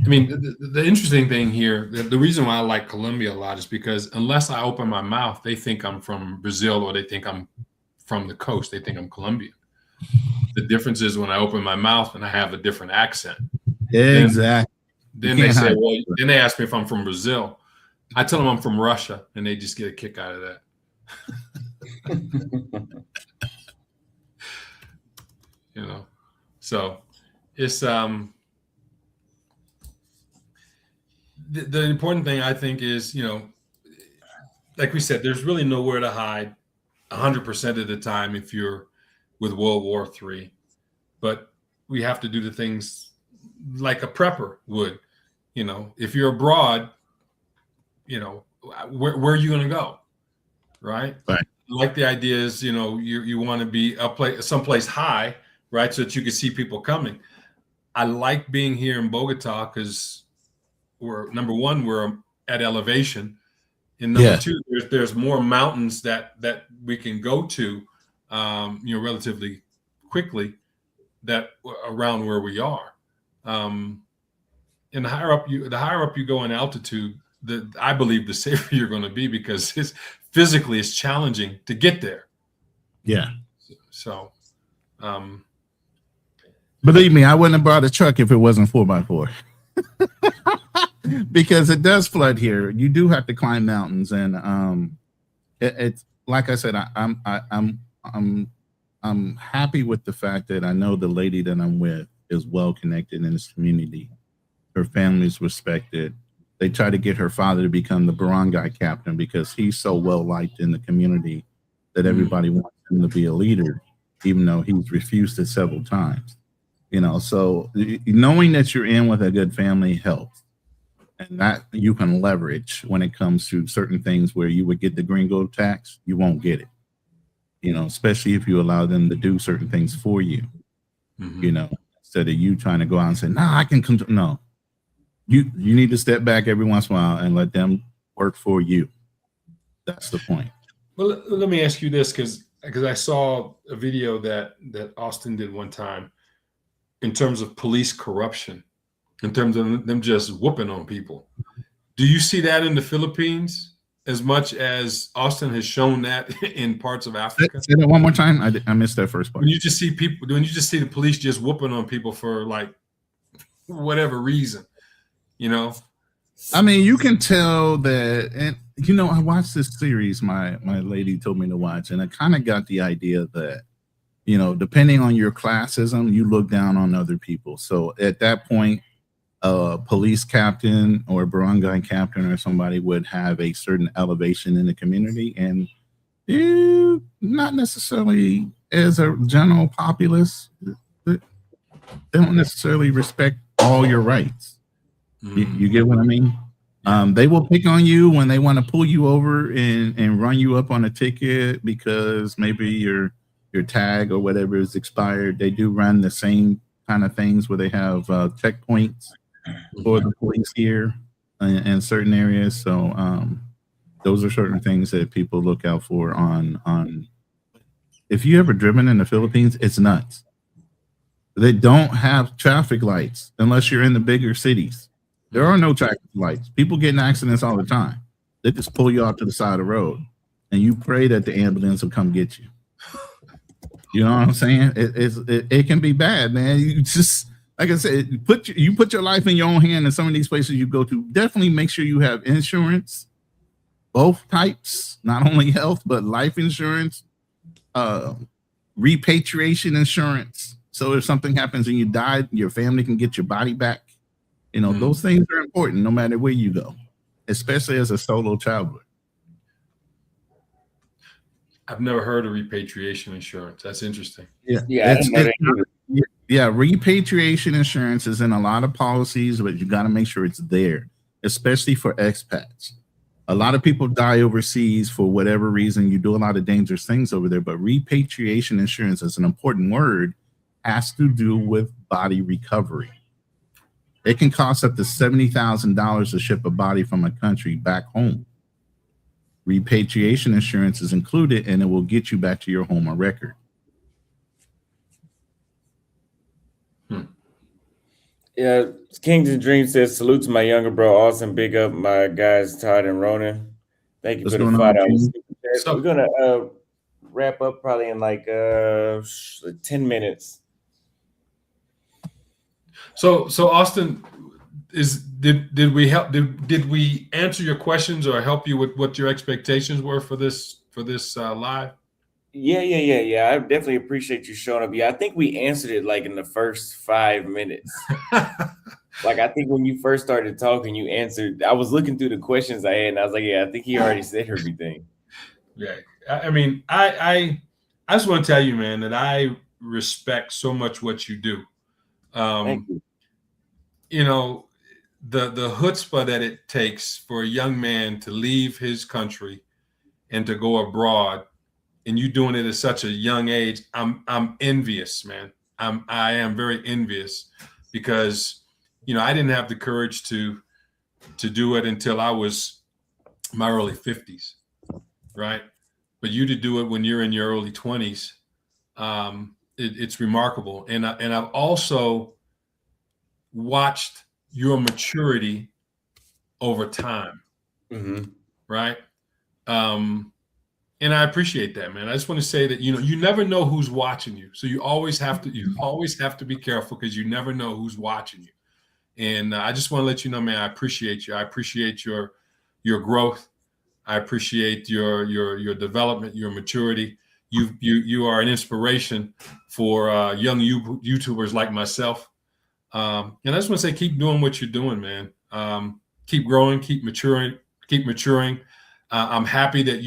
I mean, the interesting thing here, the reason why I like Colombia a lot is because unless I open my mouth, they think I'm from Brazil or they think I'm from the coast. They think I'm Colombian. The difference is when I open my mouth and I have a different accent. Exactly. Then they say, well, then they ask me if I'm from Brazil. I tell them I'm from Russia, and they just get a kick out of that. You know, so it's the important thing I think is, you know, like we said, there's really nowhere to hide 100% of the time if you're with World War III, but we have to do the things like a prepper would. You know, if you're abroad, you know, where are you going to go, right? Right. Like the idea is, you know, you want to be someplace high, right, so that you can see people coming. I like being here in Bogota because number one, we're at elevation, and number two, there's more mountains that we can go to, you know, relatively quickly that around where we are. And the higher up you go in altitude, I believe the safer you're going to be because physically it's challenging to get there. Yeah. So, believe me, I wouldn't have brought a truck if it wasn't 4x4. Because it does flood here. You do have to climb mountains, and it's like I said, I'm happy with the fact that I know the lady that I'm with is well connected in this community. Her family's respected. They try to get her father to become the barangay captain because he's so well liked in the community that everybody wants him to be a leader, even though he's refused it several times. You know, so knowing that you're in with a good family helps. And that you can leverage when it comes to certain things where you would get the gringo tax, you won't get it. You know, especially if you allow them to do certain things for you. You know, instead of you trying to go out and say, "Nah, I can come." No, you need to step back every once in a while and let them work for you. That's the point. Well, let me ask you this, because I saw a video that Austin did one time in terms of police corruption, in terms of them just whooping on people. Do you see that in the Philippines as much as Austin has shown that in parts of Africa? Say that one more time. I missed that first part. When you just see the police just whooping on people for like whatever reason, you know? I mean, you can tell that, and you know, I watched this series my lady told me to watch, and I kind of got the idea that, you know, depending on your classism, you look down on other people. So at that point, a police captain or a barangay captain or somebody would have a certain elevation in the community, and you not necessarily as a general populace, they don't necessarily respect all your rights. You get what I mean? They will pick on you when they want to pull you over and run you up on a ticket because maybe your tag or whatever is expired. They do run the same kind of things where they have checkpoints for the police here in certain areas. So those are certain things that people look out for on. If you ever driven in the Philippines, it's nuts. They don't have traffic lights unless you're in the bigger cities. There are no traffic lights. People get in accidents all the time. They just pull you off to the side of the road, and you pray that the ambulance will come get you. You know what I'm saying? It can be bad, man. You just, like I said, you put your life in your own hand in some of these places you go to. Definitely make sure you have insurance, both types, not only health, but life insurance, repatriation insurance. So if something happens and you die, your family can get your body back. You know, those things are important no matter where you go, especially as a solo traveler. I've never heard of repatriation insurance. That's interesting. Yeah, repatriation insurance is in a lot of policies, but you got to make sure it's there, especially for expats. A lot of people die overseas for whatever reason. You do a lot of dangerous things over there, but repatriation insurance is an important word, has to do with body recovery. It can cost up to $70,000 to ship a body from a country back home. Repatriation insurance is included, and it will get you back to your home on record. Yeah, Kingdom Dream says salute to my younger bro, Austin. Big up my guys Todd and Ronan. Thank you What's for the going on, $5 King? super chat. So- We're gonna wrap up probably in like 10 minutes. So Austin, did we help? Did we answer your questions or help you with what your expectations were for this live? Yeah. I definitely appreciate you showing up. Yeah, I think we answered it like in the first 5 minutes. Like I think when you first started talking, you answered. I was looking through the questions I had, and I was like, "Yeah, I think he already said everything." Yeah, I mean, I just want to tell you, man, that I respect so much what you do. Thank you. You know, the chutzpah that it takes for a young man to leave his country and to go abroad, and you doing it at such a young age. I'm envious, man. I am very envious because I didn't have the courage to do it until I was my early 50s, right? But you to do it when you're in your early 20s, it's remarkable. And I've also watched your maturity over time, right? And I appreciate that, man. I just want to say that you never know who's watching you, so you always have to be careful because you never know who's watching you. And I just want to let you know, man, I appreciate you. I appreciate your growth. I appreciate your development, your maturity. You are an inspiration for young YouTubers like myself. And I just want to say, keep doing what you're doing, man. Keep growing, keep maturing. I'm happy that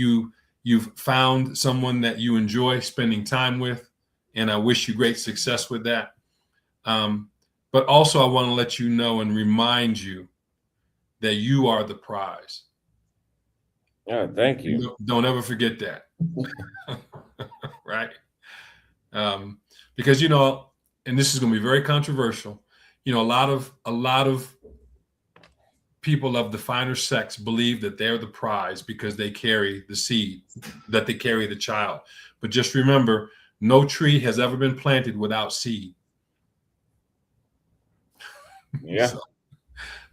you've found someone that you enjoy spending time with, and I wish you great success with that. But also, I want to let you know and remind you that you are the prize. Oh, thank you. Don't ever forget that. Right? Because and this is going to be very controversial. A lot of people of the finer sex believe that they're the prize because they carry the seed, that they carry the child. But just remember, no tree has ever been planted without seed. Yeah.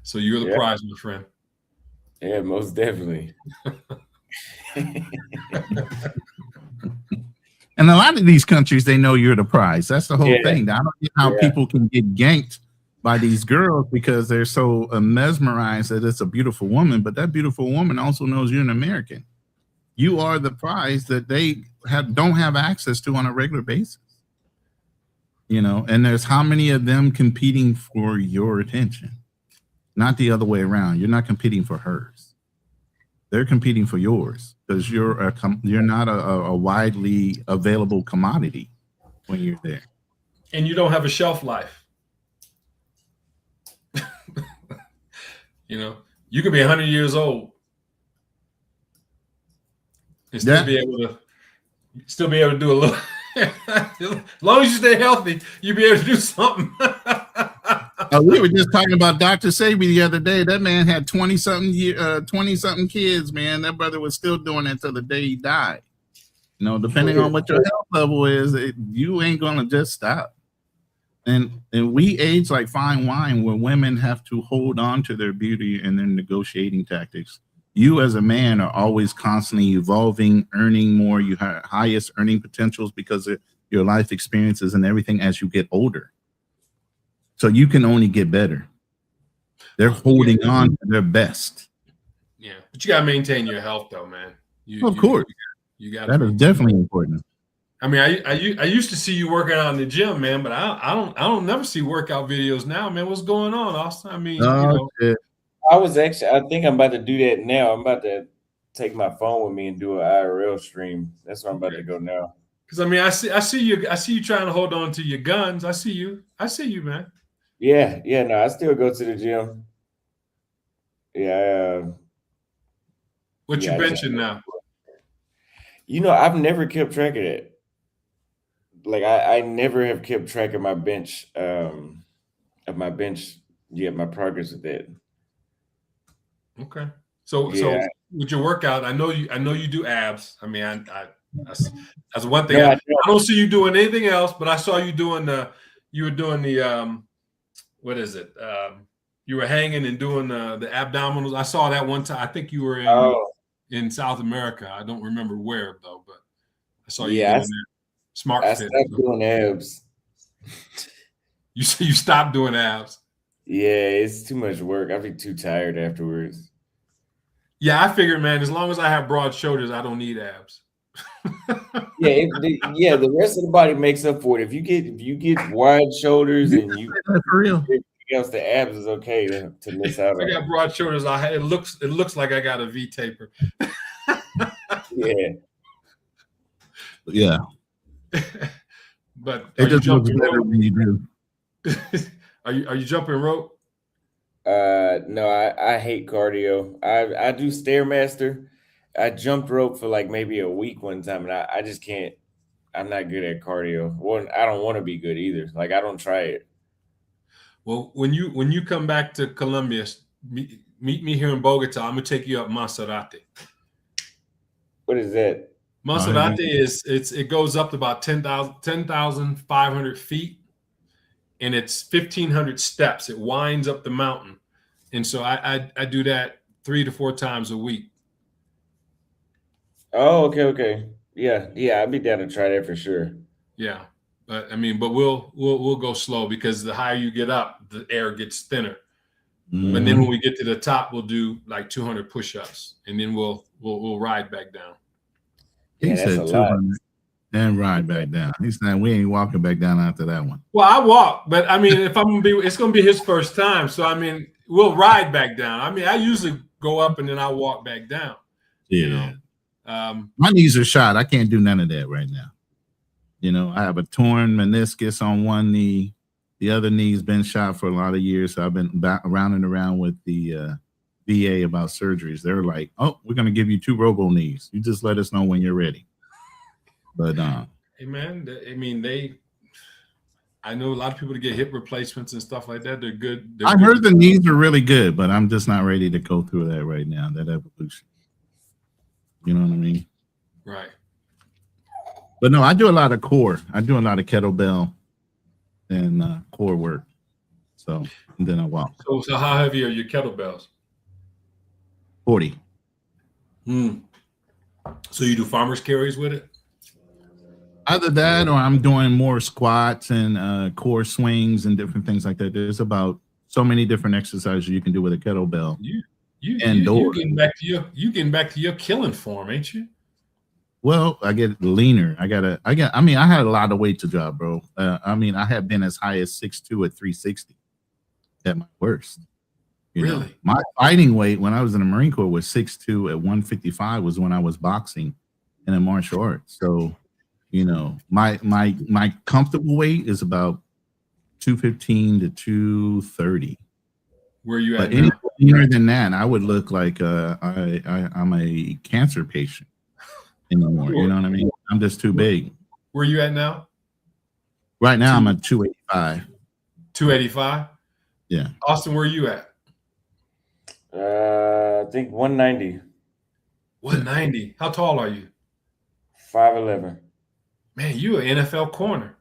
So you're the prize, my friend. Yeah, most definitely. And a lot of these countries, they know you're the prize. That's the whole thing. I don't get how people can get ganked by these girls because they're so mesmerized that it's a beautiful woman, but that beautiful woman also knows you're an American. You are the prize that they don't have access to on a regular basis. And there's how many of them competing for your attention, not the other way around. You're not competing for hers. They're competing for yours because you're not a widely available commodity when you're there. And you don't have a shelf life. You could be 100 years old and still be able to do a little. As long as you stay healthy, you'll be able to do something. We were just talking about Dr. Sabi the other day. That man had 20-something kids, man. That brother was still doing it till the day he died. Depending on what your health level is, you ain't gonna just stop. And we age like fine wine, where women have to hold on to their beauty and their negotiating tactics. You as a man are always constantly evolving, earning more. You have highest earning potentials because of your life experiences and everything as you get older. So you can only get better. They're holding on to their best. Yeah, but you gotta maintain your health, though, man. Of course, you got that is definitely important. I mean, I used to see you working out in the gym, man, but I don't never see workout videos now, man. What's going on, Austin? I mean, I think I'm about to do that now. I'm about to take my phone with me and do an IRL stream. That's where I'm about to go now. Because I mean, I see you trying to hold on to your guns. I see you, man. Yeah. No, I still go to the gym. Yeah. What you benching now? I've never kept track of that. Like I never have kept track of my bench, my progress with that. Okay. So with your workout, I know you do abs. I mean, that's one thing. I don't see you doing anything else, but I saw you doing you were doing the what is it? You were hanging and doing the abdominals. I saw that one time. I think you were Oh, in South America. I don't remember where though, but I saw you yeah, doing that. Smart I fit. stopped doing abs. You stopped doing abs. Yeah, it's too much work. I'd be too tired afterwards. Yeah, I figured, man, as long as I have broad shoulders, I don't need abs. Yeah, the rest of the body makes up for it. If you get wide shoulders and you For real. everything else, the abs is okay to miss out I on. got broad shoulders. It looks like I got a V taper. Yeah. Yeah. But It just looks better when you do. Are you jumping rope? No, I hate cardio. I do Stairmaster. I jumped rope for like maybe a week one time, and I just can't. I'm not good at cardio. Well, I don't want to be good either. Like I don't try it. Well, when you come back to Colombia, meet me here in Bogota. I'm gonna take you up Maserati. What is that? Maserati it goes up to about 10,500 feet, and it's 1,500 steps. It winds up the mountain, and so I do that 3 to 4 times a week. Oh, okay. Yeah. I'd be down to try that for sure. Yeah, but we'll go slow because the higher you get up, the air gets thinner. Mm-hmm. But then when we get to the top, we'll do like 200 push-ups, and then we'll ride back down. He Yeah, that's said a lot. 200 and ride back down. He said we ain't walking back down after that one. Well, I walk, but I mean, if I'm gonna be, it's gonna be his first time, so I mean, we'll ride back down. I mean, I usually go up and then I walk back down. Yeah. You know? My knees are shot. I can't do none of that right now. You know, I have a torn meniscus on one knee. The other knee's been shot for a lot of years. So I've been around and around with the VA about surgeries. They're like, oh, we're going to give you 2 robo knees. You just let us know when you're ready. But hey man, I mean, I know a lot of people to get hip replacements and stuff like that. They're good. I heard the knees are really good, but I'm just not ready to go through that right now, that evolution. You know what I mean? Right. But no, I do a lot of core. I do a lot of kettlebell and core work. So, and then I walk. So how heavy are your kettlebells? 40. So you do farmer's carries with it? Either that or I'm doing more squats and core swings and different things like that. There's about so many different exercises you can do with a kettlebell. You getting back to your killing form, ain't you? Well, I get leaner. I had a lot of weight to drop, bro. I have been as high as 6'2" at 360 at my worst. Really? Know? My fighting weight when I was in the Marine Corps was 6'2" at 155 was when I was boxing and in martial arts. So, you know, my comfortable weight is about 215 to 230. Where are you at? But any leaner than that, I would look like I'm a cancer patient. Anymore, you know what I mean? I'm just too big. Where are you at now? Right now, I'm at 285. 285? Yeah. Austin, where are you at? I think 190. 190. How tall are you? 5'11". Man, you an NFL corner.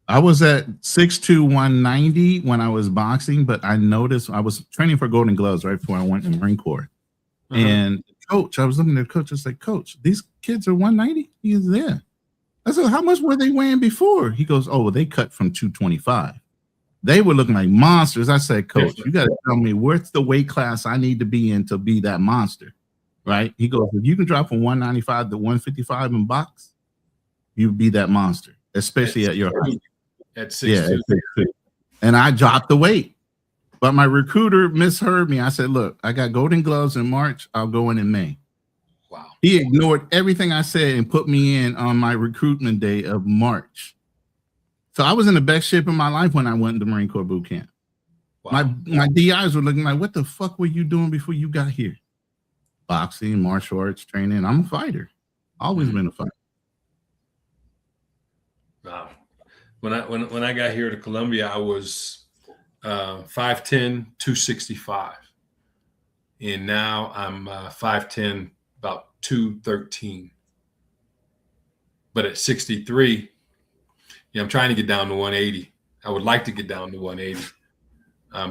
I was at 6'2", 190 when I was boxing, but I noticed I was training for Golden Gloves right before I went in the Marine Corps. And coach, I was looking at the coach. I was like, Coach, these kids are 190. He is there. I said, how much were they weighing before? He goes, oh, well, they cut from 225. They were looking like monsters. I said, Coach, you got to tell me what's the weight class I need to be in to be that monster, right? He goes, if you can drop from 195 to 155 in box, you be that monster, especially at your height. At 6'2". Yeah, and I dropped the weight. But my recruiter misheard me. I said, look, I got Golden Gloves in March. I'll go in May. Wow. He ignored everything I said and put me in on my recruitment day of March. So I was in the best shape of my life when I went to Marine Corps boot camp. Wow. My DIs were looking like, what the fuck were you doing before you got here? Boxing, martial arts training. I'm a fighter. Always been a fighter. Wow. When I got here to Colombia, I was 5'10", 265. And now I'm 5'10", about 213. But at 63, I'm trying to get down to 180. I would like to get down to 180.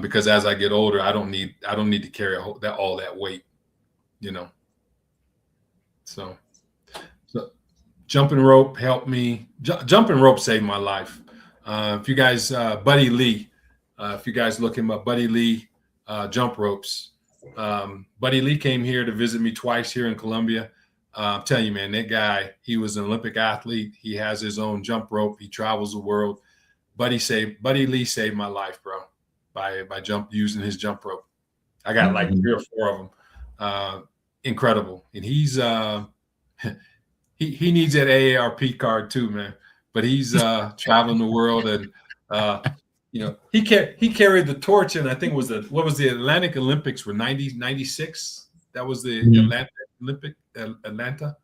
because as I get older, I don't need to carry all that weight, you know. So jumping rope helped me. Jumping rope saved my life. If you guys, Buddy Lee, if you guys look him up, Buddy Lee, jump ropes. Buddy Lee came here to visit me twice here in Columbia. I'm telling you, man, that guy, he was an Olympic athlete. He has his own jump rope. He travels the world. Buddy Lee saved my life, bro, by using his jump rope. I got like 3 or 4 of them. Incredible. And he's he needs that AARP card too, man. But he's traveling the world, and you know, he carried the torch, and I think it was the Atlantic Olympics were 96. That was the Atlanta.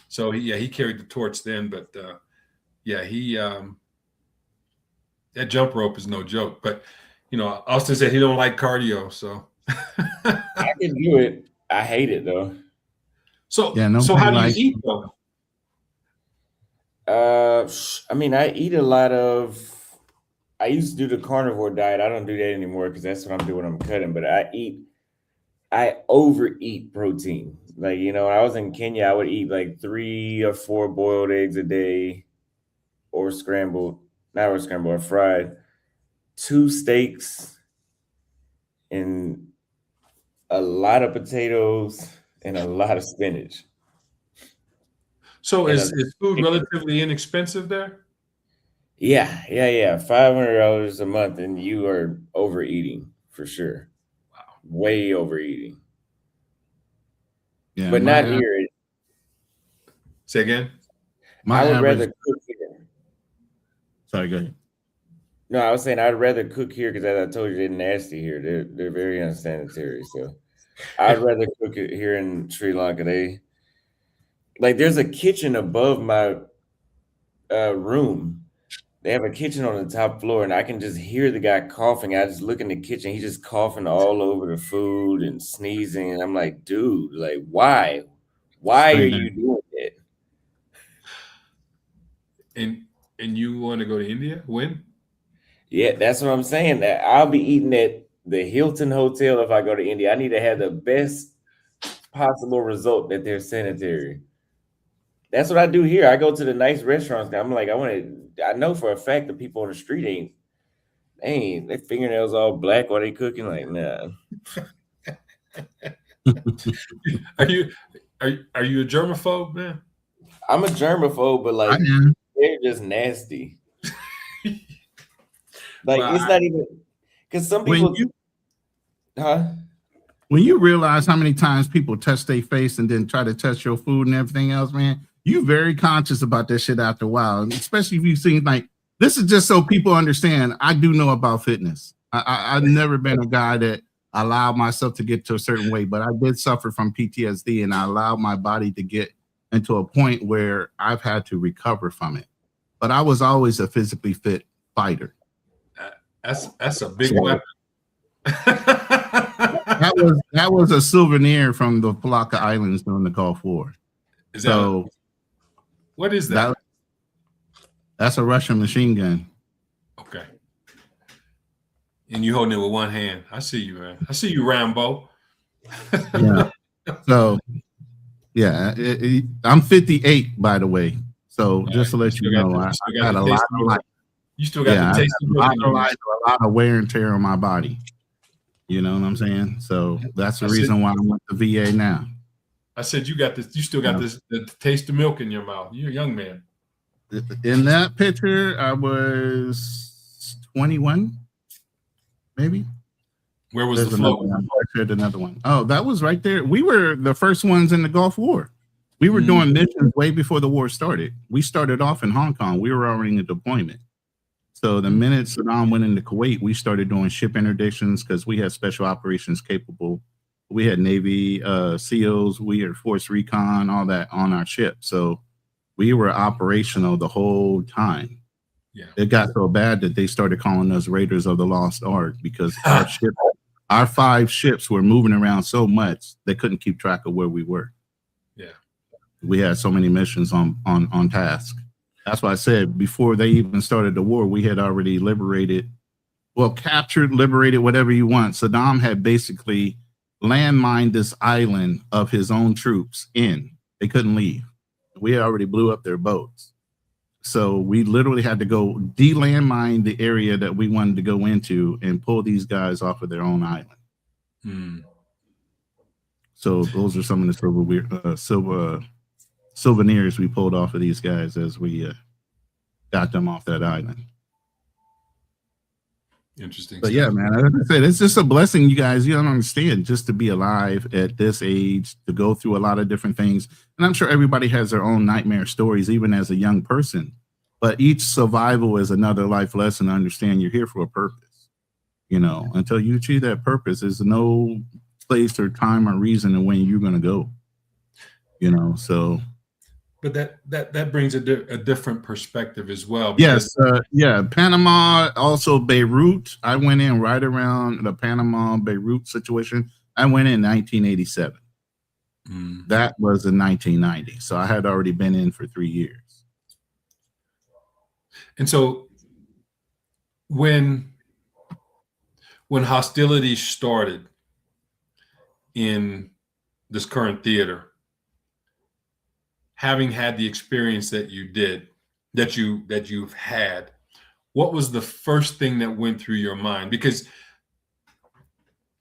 So he carried the torch then, but that jump rope is no joke. But you know, Austin said he don't like cardio, so I can do it. I hate it though. So how do you eat though? I mean, I eat a lot of. I used to do the carnivore diet. I don't do that anymore because that's what I'm doing. I'm cutting, but I overeat protein. Like, you know, when I was in Kenya, I would eat like 3 or 4 boiled eggs a day, or fried, 2 steaks, and a lot of potatoes and a lot of spinach. So is food relatively inexpensive there? Yeah. $500 a month, and you are overeating for sure. Wow, way overeating. Yeah, but not here. Say again. I would rather cook here. Sorry, go ahead. No, I was saying I'd rather cook here because, as I told you, they're nasty here. They're very unsanitary. So I'd rather cook it here in Sri Lanka. There's a kitchen above my room. They have a kitchen on the top floor, and I can just hear the guy coughing. I just look in the kitchen. He's just coughing all over the food and sneezing. And I'm like, dude, like, why? Why are you doing that? And you want to go to India? When? Yeah, that's what I'm saying. That I'll be eating at the Hilton Hotel if I go to India. I need to have the best possible result that they're sanitary. That's what I do here. I go to the nice restaurants. I'm like, I know for a fact the people on the street ain't their fingernails all black while they cooking. Like, nah. Are you a germaphobe, man? I'm a germaphobe, but like they're just nasty. Like, well, it's not even because some people. When you realize how many times people touch their face and then try to touch your food and everything else, man, you're very conscious about that shit after a while. And especially if you see, like, this is just so people understand. I do know about fitness. I've never been a guy that allowed myself to get to a certain weight, but I did suffer from PTSD, and I allowed my body to get into a point where I've had to recover from it. But I was always a physically fit fighter. That's a big weapon. that was a souvenir from the Palaka Islands during the Gulf War. What is that? That's a Russian machine gun. Okay. And you holding it with one hand. I see you, man. I see you, Rambo. Yeah. So, yeah, I'm 58, by the way. So just to let you know, I got a lot of life. You still got the taste of a lot of wear and tear on my body. You know what I'm saying? So that's the reason why I'm with the VA now. I said you got this. You still got the taste of milk in your mouth. You're a young man. In that picture, I was 21, maybe. Where was the float? Another one. Oh, that was right there. We were the first ones in the Gulf War. We were doing missions way before the war started. We started off in Hong Kong. We were already in deployment. So the minute Saddam went into Kuwait, we started doing ship interdictions because we had special operations capable. We had Navy SEALs, we had Force Recon, all that on our ship. So we were operational the whole time. Yeah. It got so bad that they started calling us Raiders of the Lost Ark because our 5 ships were moving around so much they couldn't keep track of where we were. Yeah. We had so many missions on task. That's why I said before they even started the war, we had already liberated well, captured, liberated, whatever you want. Saddam had basically landmined this island of his own troops in. They couldn't leave. We already blew up their boats. So we literally had to go de-landmine the area that we wanted to go into and pull these guys off of their own island. So those are some of the souvenirs we pulled off of these guys as we got them off that island. Interesting. But yeah, man, like I said, it's just a blessing, you guys. You don't understand, just to be alive at this age, to go through a lot of different things. And I'm sure everybody has their own nightmare stories, even as a young person. But each survival is another life lesson to understand you're here for a purpose. You know, until you achieve that purpose, there's no place or time or reason of when you're going to go. You know, so. But that brings a different perspective as well. Yes, Panama, also Beirut. I went in right around the Panama Beirut situation. I went in 1987. That was in 1990. So I had already been in for 3 years. And so when hostilities started in this current theater, having had the experience that you've had, what was the first thing that went through your mind? Because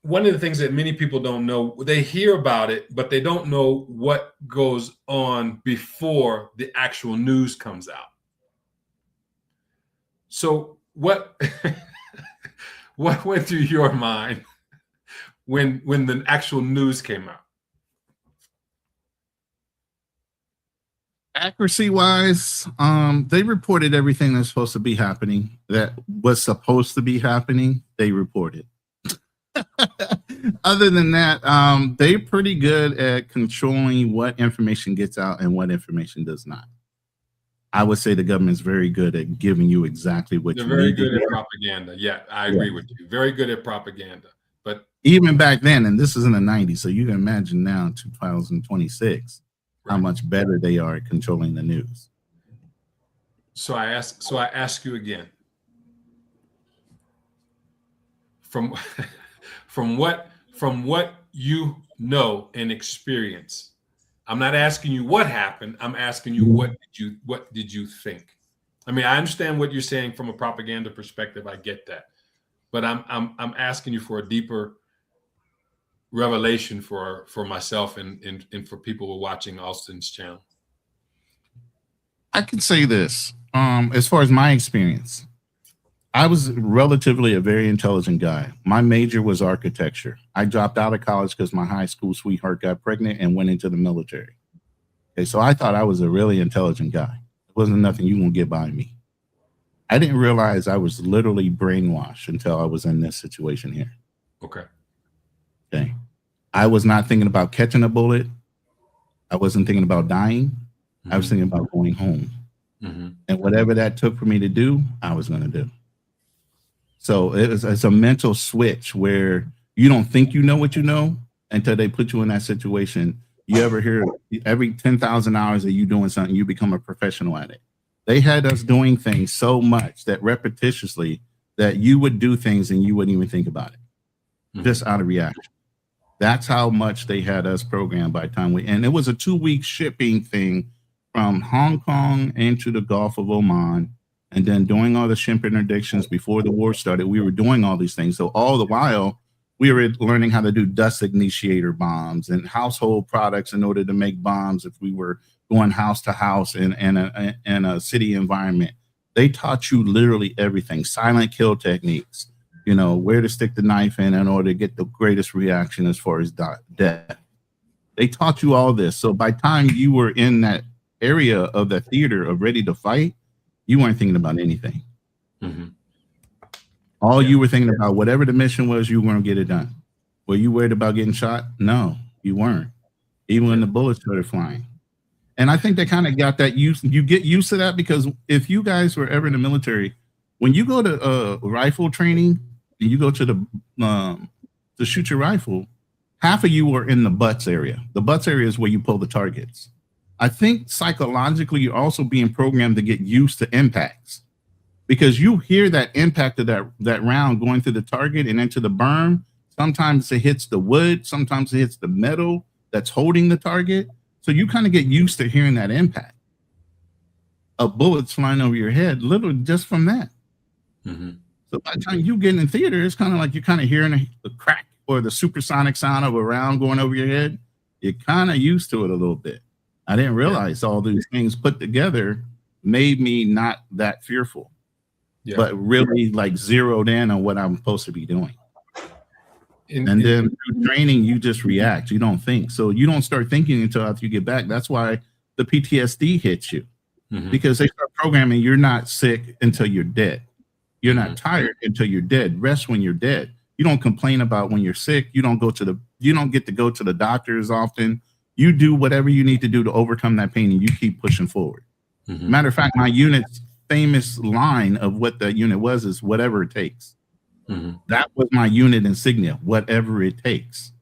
one of the things that many people don't know, they hear about it, but they don't know what goes on before the actual news comes out. So what what went through your mind when the actual news came out? Accuracy wise, they reported everything that's supposed to be happening, that was supposed to be happening. They reported. Other than that, they're pretty good at controlling what information gets out and what information does not. I would say the government's very good at giving you exactly what you need. They're very good at propaganda. Yeah, I agree with you. Very good at propaganda. But even back then, and this is in the 90s, so you can imagine now in 2026 how much better they are at controlling the news. So I ask you again. From what you know and experience, I'm not asking you what happened. I'm asking you what did you think? I mean, I understand what you're saying from a propaganda perspective. I get that, but I'm asking you for a deeper revelation for myself and for people who are watching Austin's channel. I can say this, as far as my experience, I was relatively a very intelligent guy. My major was architecture. I dropped out of college because my high school sweetheart got pregnant and went into the military. Okay, so I thought I was a really intelligent guy. It wasn't nothing you won't get by me. I didn't realize I was literally brainwashed until I was in this situation here. Okay. I was not thinking about catching a bullet. I wasn't thinking about dying. I was thinking about going home. And whatever that took for me to do, I was going to do. So it's a mental switch where you don't think you know what you know until they put you in that situation. You ever hear every 10,000 hours that you doing something, you become a professional at it. They had us doing things so much that repetitiously that you would do things and you wouldn't even think about it, just out of reaction. That's how much they had us programmed by the time and it was a 2-week shipping thing from Hong Kong into the Gulf of Oman. And then doing all the ship interdictions before the war started, we were doing all these things. So all the while, we were learning how to do dust initiator bombs and household products in order to make bombs if we were going house to house in a city environment. They taught you literally everything, silent kill techniques, you know, where to stick the knife in order to get the greatest reaction as far as death. They taught you all this. So by the time you were in that area of the theater of ready to fight, you weren't thinking about anything. All you were thinking about, whatever the mission was, you were going to get it done. Were you worried about getting shot? No, you weren't. Even when the bullets started flying. And I think they kind of got that you get used to that, because if you guys were ever in the military, when you go to rifle training and you go to shoot your rifle, half of you were in the butts area. The butts area is where you pull the targets. I think psychologically you're also being programmed to get used to impacts, because you hear that impact of that round going through the target and into the berm. Sometimes it hits the wood, sometimes it hits the metal that's holding the target. So you kind of get used to hearing that impact of bullets flying over your head, literally just from that. Mm-hmm. So by the time you get in theater, it's kind of like you're kind of hearing the crack or the supersonic sound of a round going over your head. You're kind of used to it a little bit. I didn't realize all these things put together made me not that fearful, but really like zeroed in on what I'm supposed to be doing. And then through training, you just react. You don't think. So you don't start thinking until after you get back. That's why the PTSD hits you, because they start programming. You're not sick until you're dead. You're not tired until you're dead. Rest when you're dead. You don't complain about when you're sick. You don't get to go to the doctor as often. You do whatever you need to do to overcome that pain, and you keep pushing forward. Matter of fact, my unit's famous line of what that unit was is whatever it takes. That was my unit insignia, whatever it takes.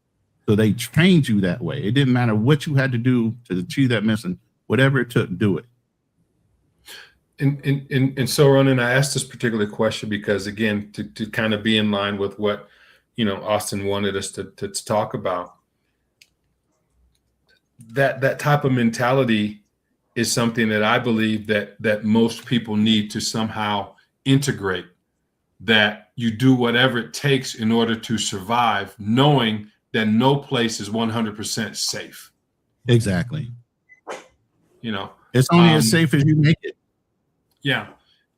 So they trained you that way. It didn't matter what you had to do to achieve that mission. Whatever it took, do it. And so, Ronan, I asked this particular question because, again, to kind of be in line with what, Austin wanted us to talk about. That type of mentality is something that I believe that most people need to somehow integrate, that you do whatever it takes in order to survive, knowing that no place is 100% safe. Exactly. It's only as safe as you make it. Yeah.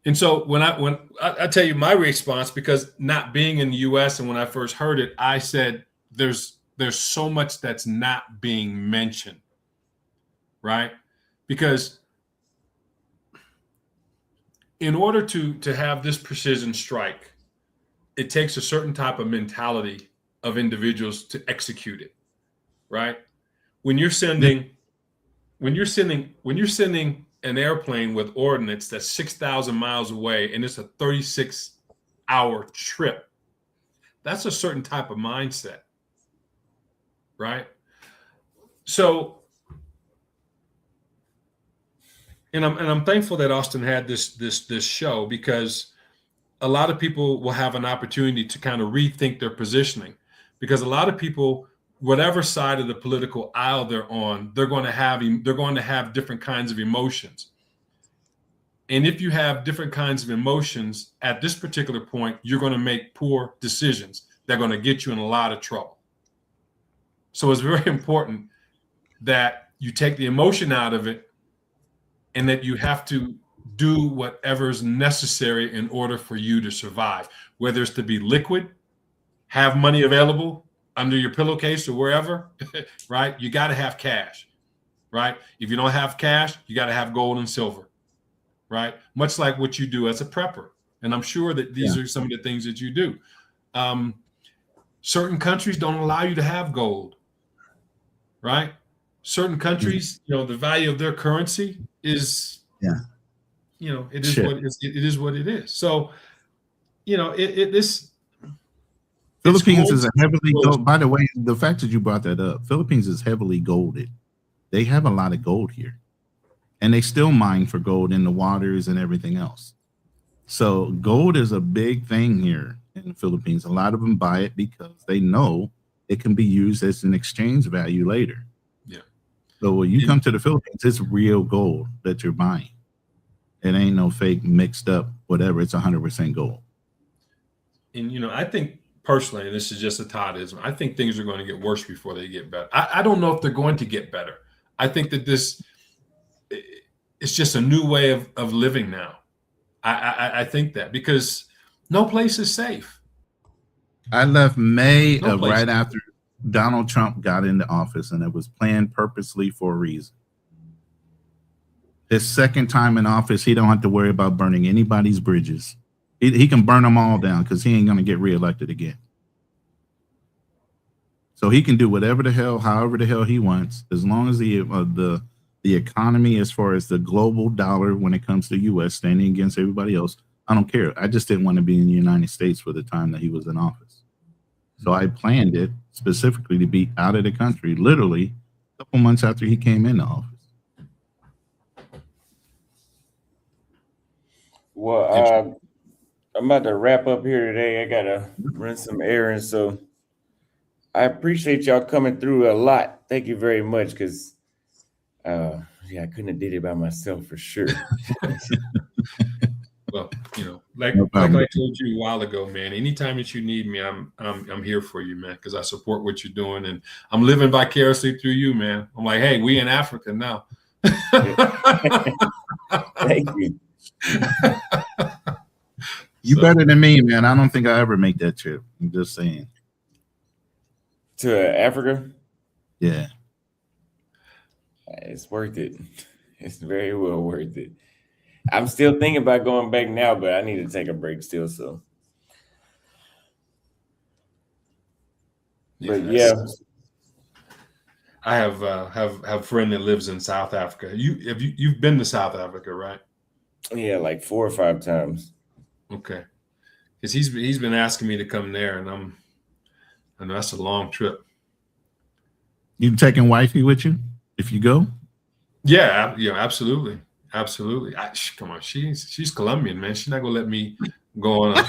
And so when I tell you my response, because not being in the US and when I first heard it, I said, there's so much that's not being mentioned, right? Because in order to have this precision strike, it takes a certain type of mentality of individuals to execute it, right? When you're sending an airplane with ordnance that's 6,000 miles away and it's a 36-hour trip, that's a certain type of mindset, right? So, and I'm thankful that Austin had this show, because a lot of people will have an opportunity to kind of rethink their positioning, because a lot of people, whatever side of the political aisle they're on, they're going to have different kinds of emotions. And if you have different kinds of emotions at this particular point, you're going to make poor decisions that are going to get you in a lot of trouble. So it's very important that you take the emotion out of it, and that you have to do whatever's necessary in order for you to survive, whether it's to be liquid, have money available under your pillowcase or wherever, right? You got to have cash, right? If you don't have cash, you got to have gold and silver, right? Much like what you do as a prepper. And I'm sure that these are some of the things that you do. Certain countries don't allow you to have gold, right? Certain countries, the value of their currency is, it is what it is. So, Philippines is a heavily gold. By the way, the fact that you brought that up, Philippines is heavily golded. They have a lot of gold here, and they still mine for gold in the waters and everything else. So gold is a big thing here in the Philippines. A lot of them buy it because they know it can be used as an exchange value later. So when you come to the Philippines, it's real gold that you're buying. It ain't no fake mixed up whatever. It's 100% gold. And I think personally, and this is just a Toddism, I think things are going to get worse before they get better. I don't know if they're going to get better. I think that it's just a new way of living now. I think that, because no place is safe. I left May right after Donald Trump got into office, and it was planned purposely for a reason. His second time in office, he don't have to worry about burning anybody's bridges. He can burn them all down because he ain't going to get reelected again. So he can do whatever the hell, however the hell he wants, as long as the economy, as far as the global dollar when it comes to the U.S. standing against everybody else, I don't care. I just didn't want to be in the United States for the time that he was in office. So I planned it specifically to be out of the country, literally a couple months after he came into office. Well, I'm about to wrap up here today. I gotta run some errands, so I appreciate y'all coming through a lot. Thank you very much, because yeah, I couldn't have did it by myself for sure. Well, like No I problem. told you a while ago, man. Anytime that you need me, I'm here for you, man. Because I support what you're doing, and I'm living vicariously through you, man. I'm like, hey, we in Africa now. Thank you. You better than me, man. I don't think I ever make that trip. I'm just saying. To Africa, Yeah. it's worth it. It's very well worth it. I'm still thinking about going back now, but I need to take a break still. So, but yeah, I have a friend that lives in South Africa. You've been to South Africa, right? yeah, like 4 or 5 times. Okay, because he's been asking me to come there, and I know that's a long trip. You taking wifey with you if you go? Yeah, absolutely. Come on, she's Colombian, man. She's not gonna let me go on a